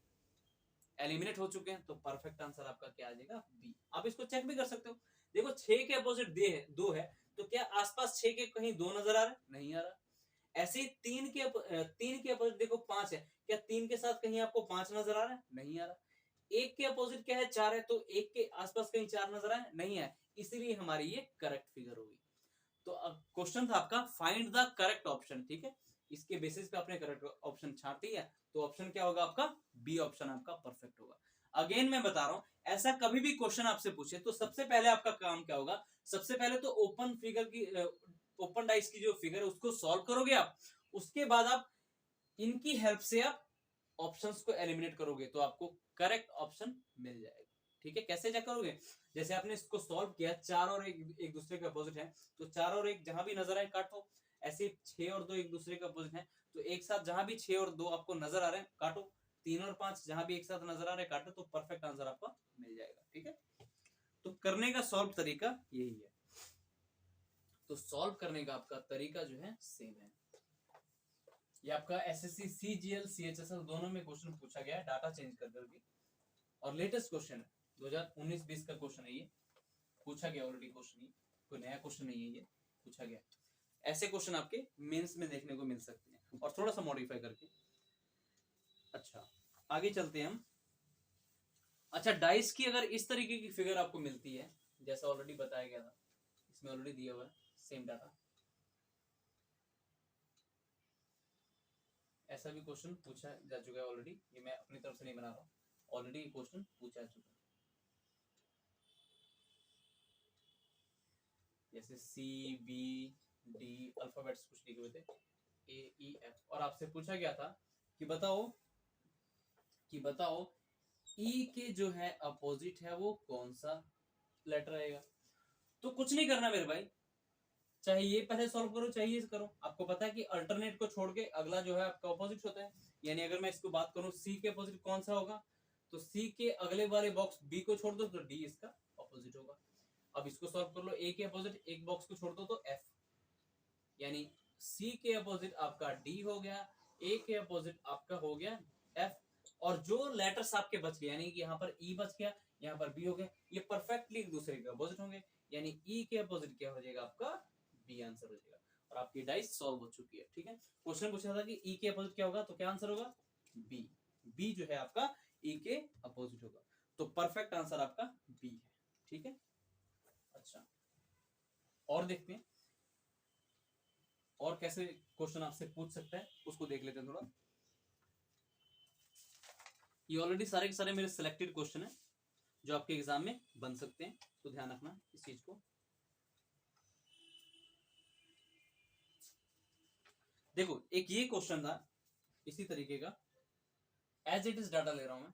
एलिमिनेट हो चुके हैं, तो परफेक्ट आंसर आपका क्या आ जाएगा? बी। आप इसको चेक भी कर सकते हो, देखो 6 के अपोजिट 2 है, तो क्या आसपास 6 के कहीं 2 नजर आ रहा है? नहीं आ रहा। ऐसे ही 3 के अपोजिट देखो 5 है, क्या 3 के साथ कहीं आपको 5 नजर आ रहा है? नहीं आ रहा। 1 के अपोजिट क्या है? 4 है, तो 1 के आसपास कहीं 4 नजर आए? नहीं है, इसीलिए हमारी ये करेक्ट फिगर होगी। तो अब क्वेश्चन था आपका फाइंड द करेक्ट ऑप्शन। ठीक है, इसके बेसिस पे आपने करेक्ट ऑप्शन छाट दिया, तो ऑप्शन क्या होगा आपका? बी ऑप्शन आपका परफेक्ट होगा। अगेन मैं बता रहा हूं, ऐसा कभी भी क्वेश्चन आपसे पूछे तो सबसे पहले आपका काम क्या होगा? सबसे पहले तो ओपन डाइस की जो फिगर है उसको सॉल्व करोगे आप, उसके बाद आप इनकी हेल्प से आप ऑप्शंस को एलिमिनेट करोगे, तो आपको करेक्ट ऑप्शन मिल जाएगा। ठीक है, कैसे चेक करोगे, जैसे आपने इसको सॉल्व किया, 4 और 1 एक दूसरे के अपोजिट है, तो 4 और 1 जहां भी नजर आए काटो। ऐसे 6 और 2 एक दूसरे के अपोजिट है, तो एक साथ जहां भी 6 और 2 आपको नजर आ रहे हैं काटो। 3 और 5 जहां भी एक साथ नजर आ रहे हैं काटो, तो परफेक्ट आंसर आपका मिल जाएगा। ठीक है, तो करने का सॉल्व तरीका यही है। तो सॉल्व करने का आपका तरीका जो है सेम है। ये आपका एसएससी सीजीएल सीएचएसएल दोनों में क्वेश्चन पूछा गया है, डाटा चेंज कर करके, और लेटेस्ट क्वेश्चन है, 2019-20 का क्वेश्चन है ये, पूछा गया ऑलरेडी क्वेश्चन, ये कोई नया क्वेश्चन नहीं है, ये पूछा गया। ऐसे क्वेश्चन आपके मेंस में देखने को मिल सकते हैं, और थोड़ा सा मॉडिफाई करके। अच्छा, आगे चलते हैं हम। अच्छा, डाइस की अगर इस तरीके की फिगर आपको मिलती है, जैसा ऑलरेडी बताया गया था, इसमें ऑलरेडी दिया हुआ है सेम डाटा, ऐसा भी क्वेश्चन पूछा जा चुका है ऑलरेडी, ये मैं अपनी तरफ से नहीं बना रहा हूँ, ऑलरेडी क्वेश्चन पूछा जा चुका है। जैसे सी बी डी अल्फाबेट्स कुछ लिखे हुए थे, ए ई एफ, और आपसे पूछा गया था कि बताओ ई के जो है अपोजिट है वो कौन सा लेटर आएगा। तो कुछ नहीं करना मेरे भाई, चाहे ये पहले सॉल्व करो चाहे ये करो, आपको पता है कि अल्टरनेट को छोड़ के अगला जो है आपका ऑपोजिट होता है। यानी अगर मैं इसको बात करूं सी के अपोजिट कौन सा होगा, तो सी के अगले वाले बॉक्स बी को छोड़ दो तो डी इसका अपोजिट होगा। अब इसको सॉल्व कर लो, ए के अपोजिट एक बॉक्स को छोड़ दो तो एफ, यानी सी के अपोजिट आपका डी हो गया, ए के अपोजिट आपका हो गया एफ, और जो लेटर्स आपके बच गए, यानी कि यहाँ पर ई बच गया, यहाँ पर बी हो गया, ये परफेक्टली एक दूसरे के अपोजिट होंगे, यानी ई के अपोजिट क्या हो जाएगा आपका बी आंसर हो जाएगा, और आपकी डाइस सॉल्व हो चुकी है। ठीक है, क्वेश्चन पूछा था कि ई के अपोजिट क्या होगा, तो क्या आंसर होगा बी, बी जो है आपका ई के अपोजिट होगा, तो परफेक्ट आंसर आपका बी है। ठीक है, अच्छा और देखते हैं और कैसे क्वेश्चन आपसे पूछ सकता है, उसको देख लेते हैं थोड़ा। ये ऑलरेडी सारे के सारे मेरे सिलेक्टेड क्वेश्चन है जो आपके एग्जाम में बन सकते हैं, तो ध्यान रखना इस चीज को। देखो एक ये क्वेश्चन था इसी तरीके का, एज इट इज डाटा ले रहा हूं मैं,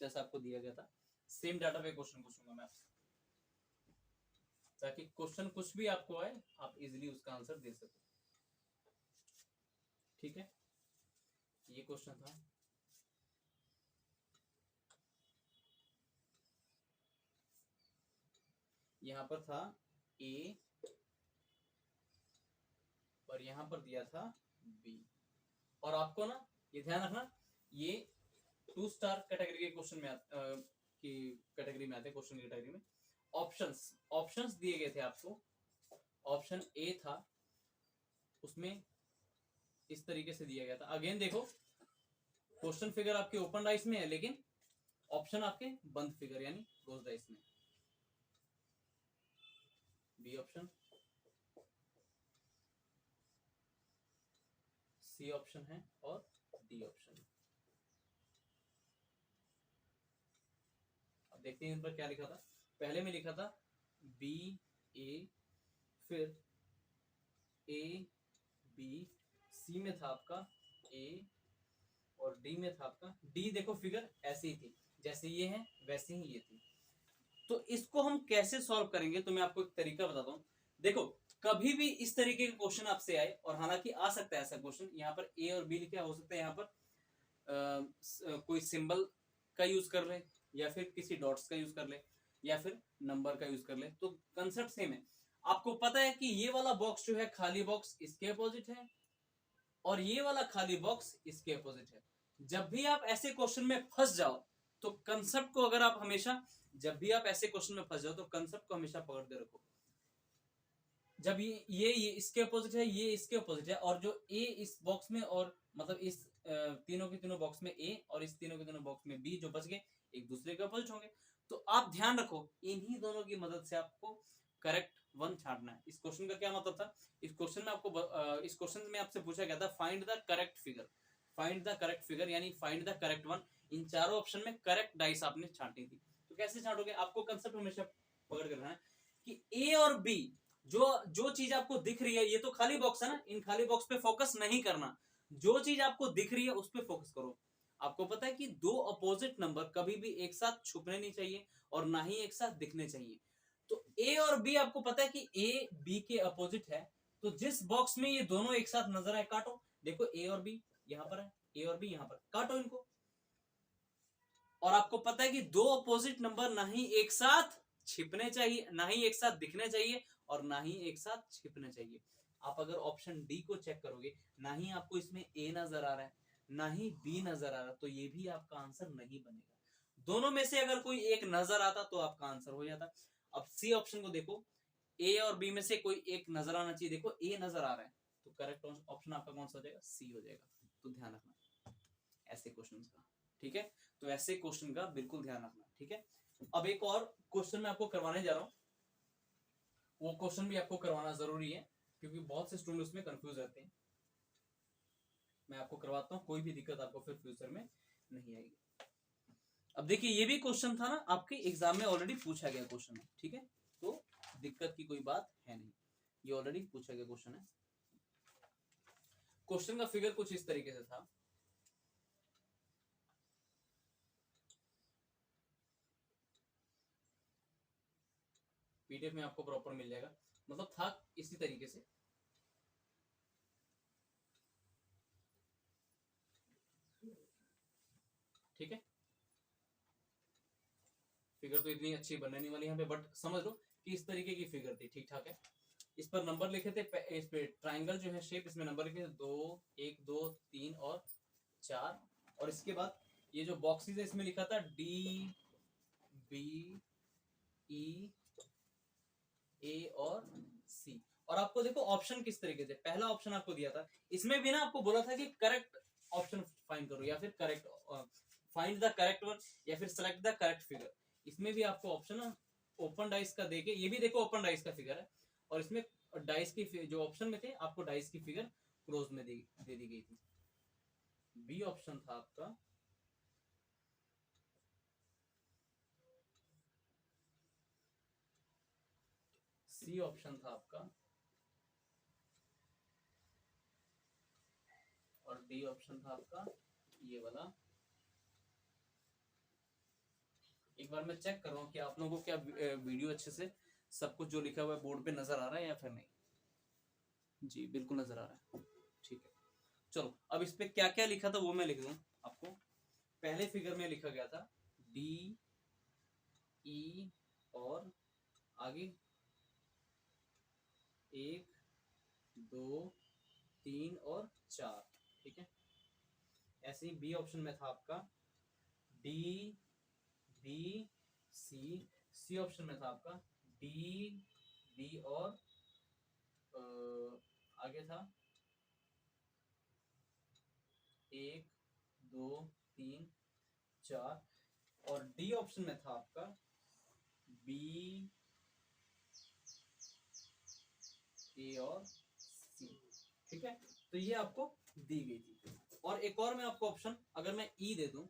जैसा आपको दिया गया था सेम डाटा पे क्वेश्चन पूछूंगा मैं आपसे, ताकि क्वेश्चन कुछ भी आपको आए आप इजीली उसका आंसर दे सको। ठीक है, ये क्वेश्चन था, यहां पर था ए और यहां पर दिया था बी, और आपको ना ये ध्यान रखना ये 2 स्टार कैटेगरी के क्वेश्चन में की कैटेगरी में आते हैं, क्वेश्चन की कैटेगरी में ऑप्शंस दिए गए थे आपको। ऑप्शन ए था उसमें इस तरीके से दिया गया था, अगेन देखो क्वेश्चन फिगर आपके ओपन डाइस में है लेकिन ऑप्शन आपके बंद फिगर यानी क्लोज डाइस में। बी ऑप्शन, सी ऑप्शन है और डी ऑप्शन। अब देखते हैं इन पर क्या लिखा था, पहले में लिखा था बी ए, फिर ए बी, सी में था आपका ए और डी में था आपका डी। देखो फिगर ऐसी ही थी, जैसे ये है वैसे ही ये थी। तो इसको हम कैसे सॉल्व करेंगे, तो मैं आपको एक तरीका बताता हूँ। देखो कभी भी इस तरीके के क्वेश्चन आपसे आए, और हालांकि आ सकता है ऐसा क्वेश्चन, यहाँ पर ए और बी लिखा हो सकता है, यहाँ पर कोई सिंबल का यूज कर ले, या फिर किसी डॉट्स का यूज कर ले, या फिर नंबर का यूज कर ले, तो कंसेप्ट सेम है। आपको पता है कि ये वाला बॉक्स जो है खाली बॉक्स इसके अपोजिट है, और ये वाला खाली बॉक्स इसके अपोजिट है। जब भी आप ऐसे क्वेश्चन में फंस जाओ तो कंसेप्ट को अगर आप हमेशा, जब भी आप ऐसे क्वेश्चन में फंस जाओ तो कंसेप्ट को हमेशा पकड़ते रखो। जब ये इसके अपोजिट है, ये इसके अपोजिट है, और जो ए इस बॉक्स में, और मतलब इस तीनों के तीनों बॉक्स में ए और इस तीनों के तीनों बॉक्स में बी जो बच गए एक दूसरे के अपोजिट होंगे। तो आप ध्यान रखो इन्हीं दोनों की मदद से आपको करेक्ट वन छांटना है। इस क्वेश्चन का क्या मतलब था, इस क्वेश्चन में आपको इस क्वेश्चन में आपसे पूछा गया था find the correct figure, find the correct figure यानी फाइंड द करेक्ट वन। इन चारों ऑप्शन में करेक्ट डाइस आपने छांटी थी। तो कैसे छांटोगे, आपको कंसेप्ट हमेशा पकड़ कर रखना है कि ए और बी जो चीज आपको दिख रही है, ये तो खाली बॉक्स है ना, इन खाली बॉक्स पे फोकस नहीं करना, जो चीज आपको दिख रही है उस पे फोकस करो। आपको पता है कि दो अपोजिट नंबर कभी भी एक साथ छुपने नहीं चाहिए और ना ही एक साथ दिखने चाहिए। तो ए और बी आपको पता है कि ए बी के अपोजिट है, तो जिस बॉक्स में ये दोनों एक साथ नजर आए काटो। देखो ए और बी यहां पर है, ए और बी यहां पर, काटो इनको। और आपको पता है कि दो अपोजिट नंबर ना ही एक साथ छिपने चाहिए, ना ही एक साथ दिखने चाहिए और ना ही एक साथ छिपने चाहिए। आप अगर ऑप्शन डी को चेक करोगे, ना ही आपको इसमें ए नजर आ रहा है ना ही बी नजर आ रहा, तो ये भी आपका आंसर नहीं बनेगा। दोनों में से अगर कोई एक नजर आता तो आपका आंसर हो जाता। अब सी ऑप्शन को देखो, ए और बी में से कोई एक नजर आना चाहिए। देखो ए नजर आ रहा है, तो करेक्ट ऑप्शन आपका कौन सा हो जाएगा? सी हो जाएगा। तो ध्यान रखना ऐसे क्वेश्चन का, ठीक है। तो ऐसे क्वेश्चन का बिल्कुल ध्यान रखना, ठीक है। अब एक और क्वेश्चन मैं आपको करवाने जा रहा हूं, वो क्वेश्चन भी आपको करवाना जरूरी है क्योंकि बहुत से स्टूडेंट उसमें कंफ्यूज रहते हैं। मैं आपको करवाता हूं, कोई भी दिक्कत आपको फिर फ्यूचर में नहीं आएगी। अब देखिए ये भी क्वेश्चन था ना, आपके एग्जाम में ऑलरेडी पूछा गया क्वेश्चन है, ठीक है। तो दिक्कत की कोई बात है नहीं, ये ऑलरेडी पूछा गया क्वेश्चन है। क्वेश्चन का फिगर कुछ इस तरीके से था। पीडीएफ में आपको प्रॉपर मिल जाएगा, मतलब था इसी तरीके से। ठीक है, फिगर तो इतनी अच्छी बनने नहीं वाली यहाँ पे, बट समझ लो कि इस तरीके की फिगर थी, ठीक ठाक है। इस पर नंबर लिखे थे, इस पे ट्राइंगल जो है शेप, इसमें नंबर लिखे थे 2 1 2 3 और 4। और इसके बाद ये जो बॉक्सेस है इसमें लिखा था डी बी ई ए और सी। और आपको देखो ऑप्शन किस तरीके से, पहला ऑप्शन आपको दिया था, इसमें भी ना आपको बोला था कि करेक्ट ऑप्शन फाइंड करो या फिर correct find the correct one या फिर सेलेक्ट द करेक्ट फिगर। इसमें भी आपको ऑप्शन ओपन डाइस का देके, ये भी देखो ओपन डाइस का फिगर है, और इसमें डाइस की जो ऑप्शन में थे आपको डाइस की फिगर क्लोज में दे दी गई थी। बी ऑप्शन था आपका, सी ऑप्शन था आपका, और डी ऑप्शन था आपका ये वाला। एक बार मैं चेक कर रहा हूँ कि आप लोगों को क्या वीडियो अच्छे से सब कुछ जो लिखा हुआ है बोर्ड पे नजर आ रहा है या फिर नहीं। जी बिल्कुल नजर आ रहा है, ठीक है। चलो अब इस पे क्या क्या लिखा था वो मैं लिख दूं आपको। पहले फिगर में लिखा गया था डी ई और आगे 1 2 3 और 4, ठीक है। ऐसे ही बी ऑप्शन में था आपका D B C. C option में था आपका डी बी और आगे था 1 2 3 4। और डी ऑप्शन में था आपका बी ए और सी, ठीक है। तो ये आपको दी गई थी। और एक और मैं आपको ऑप्शन, अगर मैं ई दे दूं,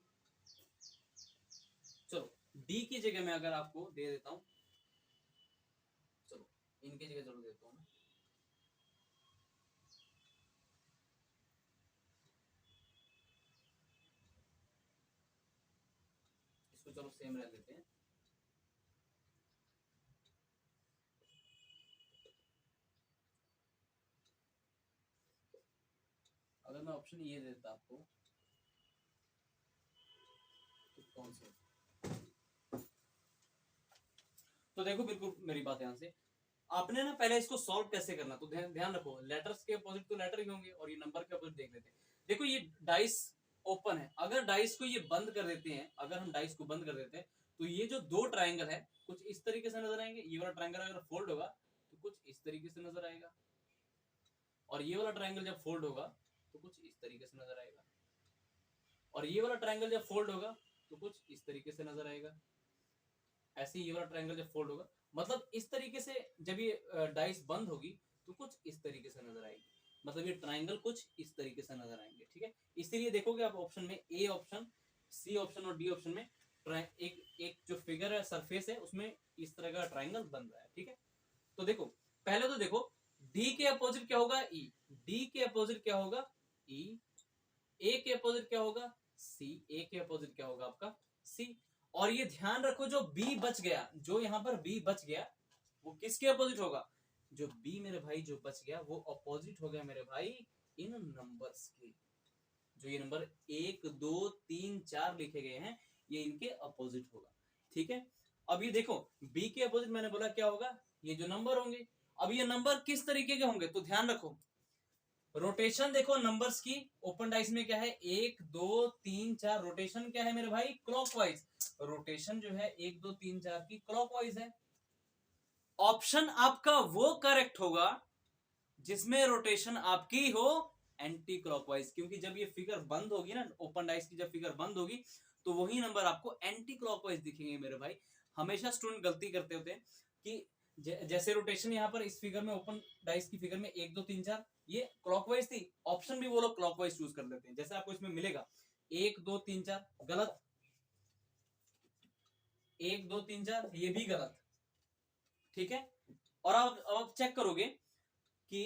चलो डी की जगह मैं अगर आपको दे देता हूं, चलो इनकी जगह जरूर देता हूं मैं। इसको चलो सेम रह देते हैं। अगर मैं ऑप्शन ये देता आपको तो कौन सा, तो देखो बिल्कुल मेरी बात ध्यान से, आपने ना पहले इसको सॉल्व कैसे करना, तो ध्यान रखो लेटर्स के अपोजिट तो लेटर ही होंगे और ये नंबर के अपोजिट देख लेते हैं। देखो ये डाइस ओपन है, अगर डाइस को ये बंद कर देते हैं, अगर हम डाइस को बंद कर देते हैं तो ये जो दो ट्राइंगल है कुछ इस तरीके से नजर आएंगे। ये वाला ट्राइंगल अगर फोल्ड होगा तो कुछ इस तरीके से नजर आएगा, और ये वाला ट्राइंगल जब फोल्ड होगा तो कुछ इस तरीके से नजर आएगा, और ये वाला ट्राइंगल जब फोल्ड होगा तो कुछ इस तरीके से नजर आएगा। ऐसे ही ये वाला ट्राइंगल जब फोल्ड होगा, मतलब इस तरीके से जब ये डाइस बंद होगी तो कुछ इस तरीके से नजर आएगी, मतलब ये ट्राइंगल कुछ इस तरीके से नजर आएंगे, ठीक है। इसीलिए देखोगे आप ऑप्शन में ए ऑप्शन, सी ऑप्शन और डी ऑप्शन में एक एक जो फिगर है सरफेस है उसमें इस तरह का ट्राइंगल बन रहा है, ठीक है। तो देखो पहले तो देखो डी के अपोजिट क्या होगा? ई। डी के अपोजिट क्या होगा? ई। ए के अपोजिट क्या होगा? सी, ए के अपोजिट क्या होगा आपका सी। और ये ध्यान रखो जो बी बच गया, जो यहाँ पर बी बच गया वो किसके अपोजिट होगा, जो बी मेरे भाई जो बच गया वो अपोजिट हो गया मेरे भाई इन नंबर्स के। जो ये नंबर 1 2 3 4 लिखे गए हैं ये इनके अपोजिट होगा। ठीक है, अब ये देखो बी के अपोजिट मैंने बोला क्या होगा, ये जो नंबर होंगे। अब ये नंबर किस तरीके के होंगे तो ध्यान रखो, रोटेशन देखो नंबर्स की, ओपन डाइस में क्या है 1 2 3 4, रोटेशन क्या है मेरे भाई क्लॉकवाइज, रोटेशन जो है 1 2 3 4 की क्लॉकवाइज है। ऑप्शन आपका वो करेक्ट होगा जिसमें रोटेशन आपकी हो एंटी क्लॉकवाइज, क्योंकि जब ये फिगर बंद होगी ना, ओपन डाइस की जब फिगर बंद होगी तो वही नंबर आपको एंटी क्लॉकवाइज दिखेंगे मेरे भाई। हमेशा स्टूडेंट गलती करते होते हैं कि जैसे रोटेशन यहाँ पर इस फिगर में, ओपन डाइस की फिगर में 1 2 3 4 ये क्लॉकवाइज थी, ऑप्शन भी वो लोग क्लॉकवाइज चूज कर लेते हैं। जैसे आपको इसमें मिलेगा 1 2 3 4 गलत, 1 2 3 4 ये भी गलत। ठीक है, और अब चेक करोगे कि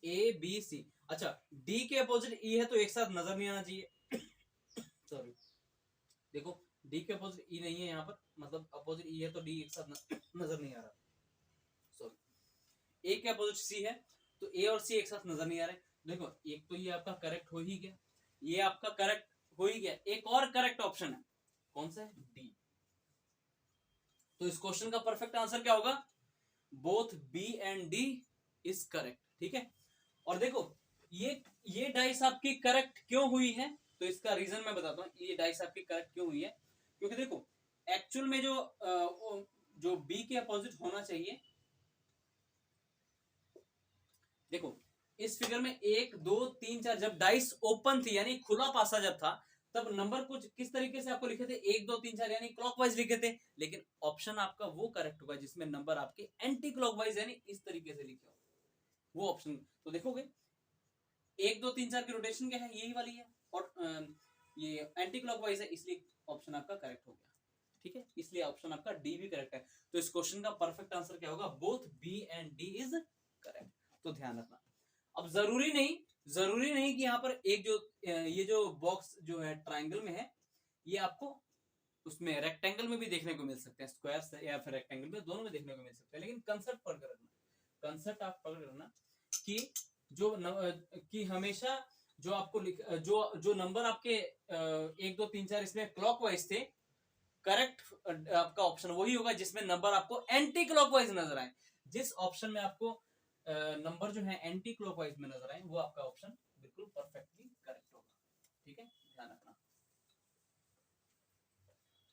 ए बी सी, अच्छा डी के अपोजिट ई है तो एक साथ नजर नहीं आना चाहिए सॉरी, देखो डी के अपोजिट ई नहीं है यहाँ पर, मतलब अपोजिट ई है तो डी एक साथ नजर नहीं आ रहा। सॉरी, ए के अपोजिट सी है तो ए और सी एक साथ नजर नहीं आ रहे। देखो एक तो ये आपका करेक्ट हो ही गया, ये आपका करेक्ट हो ही गया, एक और करेक्ट ऑप्शन है, कौन सा है डी। तो इस क्वेश्चन का परफेक्ट आंसर क्या होगा, both B and D is correct. ठीक है, और देखो ये डाइस आपकी करेक्ट क्यों हुई है, तो इसका रीजन मैं बताता हूँ, ये डाइस आपकी करेक्ट क्यों हुई है, क्योंकि देखो एक्चुअल में जो बी के अपोजिट होना चाहिए, देखो इस फिगर में 1 2 3 4 जब डाइस ओपन थी यानी खुला पासा जब था, तब नंबर कुछ किस तरीके से आपको लिखे थे 1 2 3 4 यानी क्लॉकवाइज लिखे थे, लेकिन ऑप्शन आपका वो करेक्ट होगा जिसमें नंबर आपके एंटी क्लॉकवाइज यानी इस तरीके से लिखे हो, वो ऑप्शन। तो देखोगे 1 2 3 4 की रोटेशन क्या है, यही वाली है, और ये एंटी क्लॉकवाइज है, इसलिए ऑप्शन आपका करेक्ट हो गया। ठीक है, इसलिए ऑप्शन आपका डी भी करेक्ट है। तो इस क्वेश्चन का परफेक्ट आंसर क्या होगा, both B and D is correct. तो ध्यान रखना। अब जरूरी नहीं कि यहाँ पर एक जो ये जो बॉक्स जो है ट्राइंगल में है, ये आपको उसमें रेक्टेंगल में भी देखने को मिल सकते हैं, स्क्वायर या फिर रेक्टेंगल में, दोनों में देखने को मिल सकते हैं, लेकिन कंसेप्ट पकड़ रखना, कंसेप्ट आप पकड़ रखना कि कि हमेशा जो आपको जो नंबर आपके 1 2 3 4 इसमें क्लॉकवाइज थे, करेक्ट आपका ऑप्शन वही होगा जिसमें नंबर आपको एंटी क्लॉकवाइज नजर आए। जिस ऑप्शन में आपको नंबर जो है एंटी क्लॉकवाइज में नजर आए वो आपका ऑप्शन बिल्कुल परफेक्टली करेक्ट होगा। ठीक है, ध्यान रखना।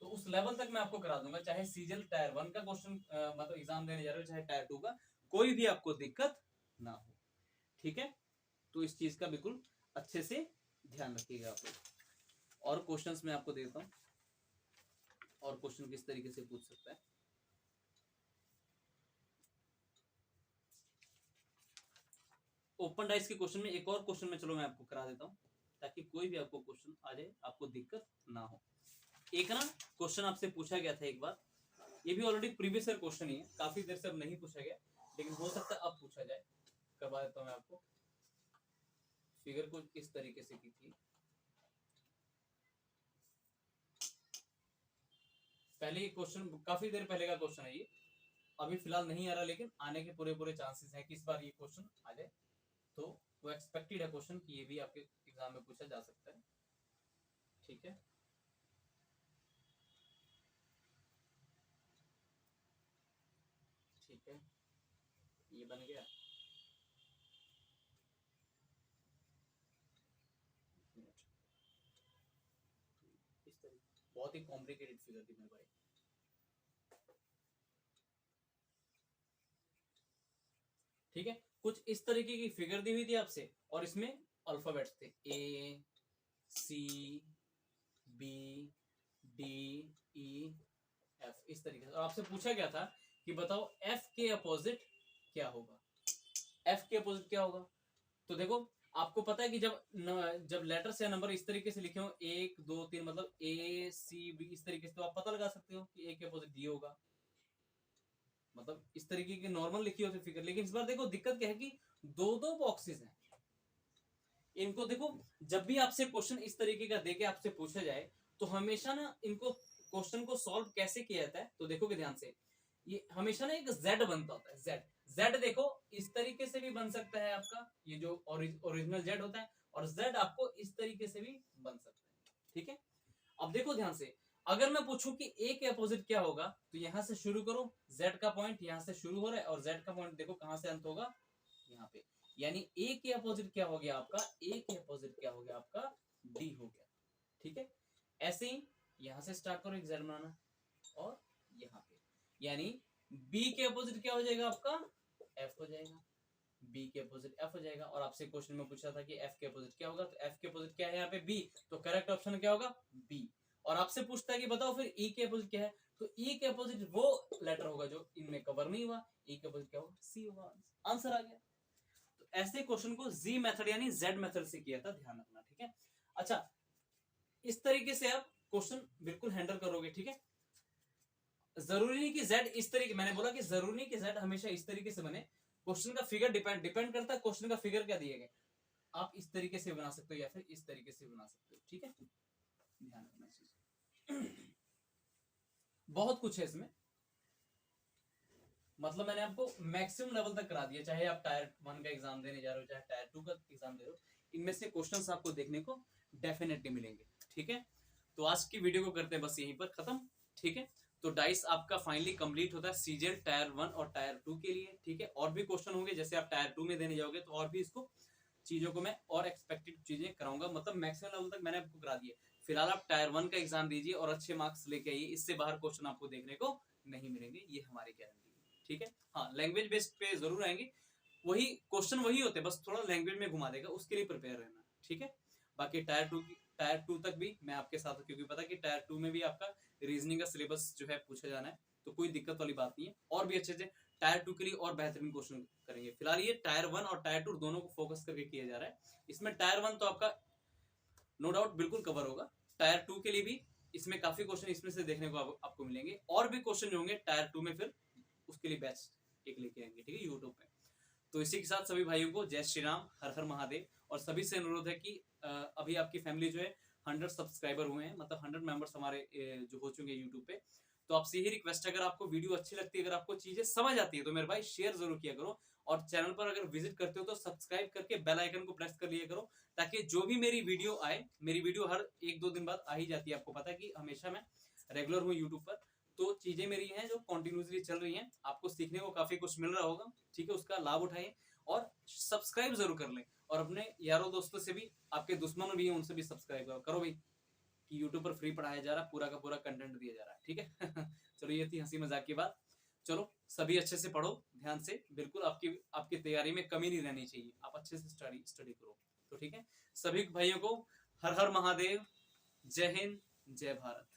तो उस लेवल तक मैं आपको करा दूंगा, चाहे सीजल टायर 1 का क्वेश्चन मतलब एग्जाम देने जा रहे हो, चाहे टायर 2 का, कोई भी आपको दिक्कत ना हो। ठीक है, तो इस चीज का बिल्कुल अच्छे से ध्यान रखिएगा आप लोग। और क्वेश्चंस मैं आपको देता हूं, और क्वेश्चन किस तरीके से पूछ सकता है। ओपन डाइस के क्वेश्चन में एक और क्वेश्चन में चलो मैं आपको करा देता हूं, ताकि कोई भी आपको क्वेश्चन आ जाए आपको दिक्कत ना हो। एक ना क्वेश्चन आपसे पूछा गया था एक बार, ये भी ऑलरेडी प्रीवियस ईयर क्वेश्चन ही है, काफी देर से अब नहीं पूछा गया, लेकिन हो सकता है अब पूछा जाए। करवा देता हूं मैं आपको। फिगर को किस तरीके से की थी, पहले ये क्वेश्चन काफी देर पहले का क्वेश्चन है, ये अभी फिलहाल नहीं आ रहा, लेकिन आने के पूरे पूरे चांसेस हैं कि इस बार ये क्वेश्चन आ जाए। तो वो एक्सपेक्टेड है क्वेश्चन कि ये भी आपके एग्जाम में पूछा जा सकता है। ठीक है, ठीक है, ये बन गया। इस तरीके बहुत ही कॉम्प्लिकेटेड फिगर थी मेरे भाई। ठीक है, कुछ इस तरीके की फिगर दी हुई थी आपसे, और इसमें अल्फाबेट्स थे A C B D E F, इस तरीके से, और आपसे पूछा गया था कि बताओ एफ के अपोजिट क्या होगा, एफ के अपोजिट क्या होगा। तो देखो आपको पता है कि जब लेटर्स या नंबर इस तरीके से लिखे हो 1 2 3 मतलब ए सी बी इस तरीके से, तो आप पता लगा सकते हो कि ए के अपोजिट डी होगा, मतलब इस तरीके की नॉर्मल लिखी होती फिगर। लेकिन इस बार देखो दिक्कत क्या है कि दो दो बॉक्सेस हैं, इनको देखो, जब भी आपसे क्वेश्चन इस तरीके का देके आपसे पूछा जाए तो हमेशा ना इनको क्वेश्चन को सॉल्व कैसे किया जाता है, तो देखोगे ध्यान से, ये हमेशा ना एक जेड बनता होता है, जेड। जेड देखो इस तरीके से भी बन सकता है आपका, ये जो ओरिजिनल जेड होता है, और जेड आपको इस तरीके से भी बन सकता है, ठीक है। अब देखो ध्यान से, अगर मैं पूछूं कि ए के अपोजिट क्या होगा, तो यहां से शुरू करो, जेड का पॉइंट यहां से शुरू हो रहा है और जेड का पॉइंट देखो कहां से अंत होगा, यहाँ पे। यानी ए के अपोजिट क्या हो गया आपका, ए के अपोजिट क्या हो गया आपका, डी हो गया, ठीक है। ऐसे ही यहां से स्टार्ट करो एक जेड बनाना, और यहाँ पे, यानी बी के अपोजिट क्या हो जाएगा आपका, एफ हो जाएगा, बी के अपोजिट एफ हो जाएगा। और आपसे क्वेश्चन में पूछा था कि एफ के अपोजिट क्या होगा, तो एफ के अपोजिट क्या है यहाँ पे, बी, तो करेक्ट ऑप्शन क्या होगा, बी। और आपसे पूछता है कि बताओ फिर ई के अपोजिट क्या है, तो ई के अपोजिट वो लेटर होगा जो इनमें कवर नहीं हुआ, ई के अपोजिट क्या होगा, सी होगा, आंसर आ गया। तो ऐसे क्वेश्चन को जी मेथड यानी जेड मेथड से किया था, ध्यान रखना, ठीक है। अच्छा, इस तरीके से आप क्वेश्चन बिल्कुल हैंडल करोगे, ठीक है। जरूरी नहीं कि जेड इस तरीके, मैंने बोला कि जरूरी नहीं कि जेड हमेशा इस तरीके से बने, क्वेश्चन का फिगर डिपेंड करता है क्वेश्चन का फिगर क्या दिए गए। आप इस तरीके से बना सकते हो या फिर इस तरीके से बना सकते हो, ठीक है, ध्यान रखना इस चीज। बहुत कुछ है इसमें, मतलब मैंने आपको मैक्सिमम लेवल तक करा दिया, चाहे आप टायर 1 का एग्जाम देने जा रहे हो, चाहे टायर 2 का एग्जाम दे रहे हो, इनमें से क्वेश्चंस आपको देखने को डेफिनेटली मिलेंगे, ठीक है। तो आज की वीडियो को करते हैं बस यहीं पर खत्म, ठीक है। तो डाइस आपका फाइनली कंप्लीट होता है सीजेल टायर 1 और टायर 2 के लिए, ठीक है। और भी क्वेश्चन होंगे, जैसे आप टायर 2 में देने जाओगे तो और भी इसको चीजों को मैं और एक्सपेक्टेड चीजें कराऊंगा, मतलब मैक्सिमम लेवल तक मैंने आपको करा दिया। फिलहाल आप टायर 1 का एग्जाम दीजिए और अच्छे मार्क्स लेके आइए, इससे बाहर क्वेश्चन आपको देखने को नहीं मिलेंगे, ये हमारी गारंटी है, ठीक है। हाँ, लैंग्वेज बेस्ड पे जरूर आएंगे, वही क्वेश्चन वही होते हैं, बस थोड़ा लैंग्वेज में घुमा देगा, उसके लिए प्रिपेयर रहना, ठीक है। बाकी टायर 2 तक भी मैं आपके साथ हूँ, क्योंकि पता कि टायर 2 में भी आपका रीजनिंग का सिलेबस जो है पूछा जाना है, तो कोई दिक्कत वाली बात नहीं है। और भी अच्छे से टायर 2 के लिए और बेहतरीन क्वेश्चन करेंगे। फिलहाल ये टायर 1 और टायर 2 दोनों को फोकस करके किया जा रहा है। इसमें टायर 1 तो आपका नो डाउट बिल्कुल कवर होगा, टायर 2 के लिए भी इसमें काफी क्वेश्चन इसमें से देखने को आपको मिलेंगे, और भी क्वेश्चन होंगे टायर 2 में, फिर उसके लिए बैच एक लेके आएंगे, ठीक है, यूट्यूब पे। तो इसी के साथ सभी भाइयों को जय श्री राम, हर हर महादेव। और सभी से अनुरोध है कि अभी आपकी फैमिली जो है 100 सब्सक्राइबर हुए हैं, मतलब 100 मेंबर्स हमारे जो हो चुके हैं यूट्यूब पे। तो आपसे यही रिक्वेस्ट है, अगर आपको वीडियो अच्छी लगती है, अगर आपको चीजें समझ आती है, तो मेरे भाई शेयर जरूर किया करो, और चैनल पर अगर विजिट करते हो तो सब्सक्राइब करके बेल आइकन को प्रेस कर लिया करो, ताकि जो भी मेरी वीडियो आए, मेरी वीडियो हर 1-2 दिन बाद आ ही जाती है, आपको पता है कि हमेशा मैं रेगुलर हूँ यूट्यूब पर, तो चीजें मेरी हैं जो कंटिन्यूसली चल रही हैं, आपको सीखने को काफी कुछ मिल रहा होगा, ठीक है, उसका लाभ उठाइए और सब्सक्राइब जरूर कर लें, और अपने यारों दोस्तों से भी, आपके दुश्मन भी हैं उनसे भी सब्सक्राइब करो भाई, कि यूट्यूब पर फ्री पढ़ाया जा रहा है, पूरा का पूरा कंटेंट दिया जा रहा है, ठीक है। चलो ये थी हंसी मजाक की बात। चलो सभी अच्छे से पढ़ो, ध्यान से, बिल्कुल आपकी आपकी तैयारी में कमी नहीं रहनी चाहिए, आप अच्छे से स्टडी करो, तो ठीक है। सभी भाइयों को हर हर महादेव, जय हिंद, जय भारत।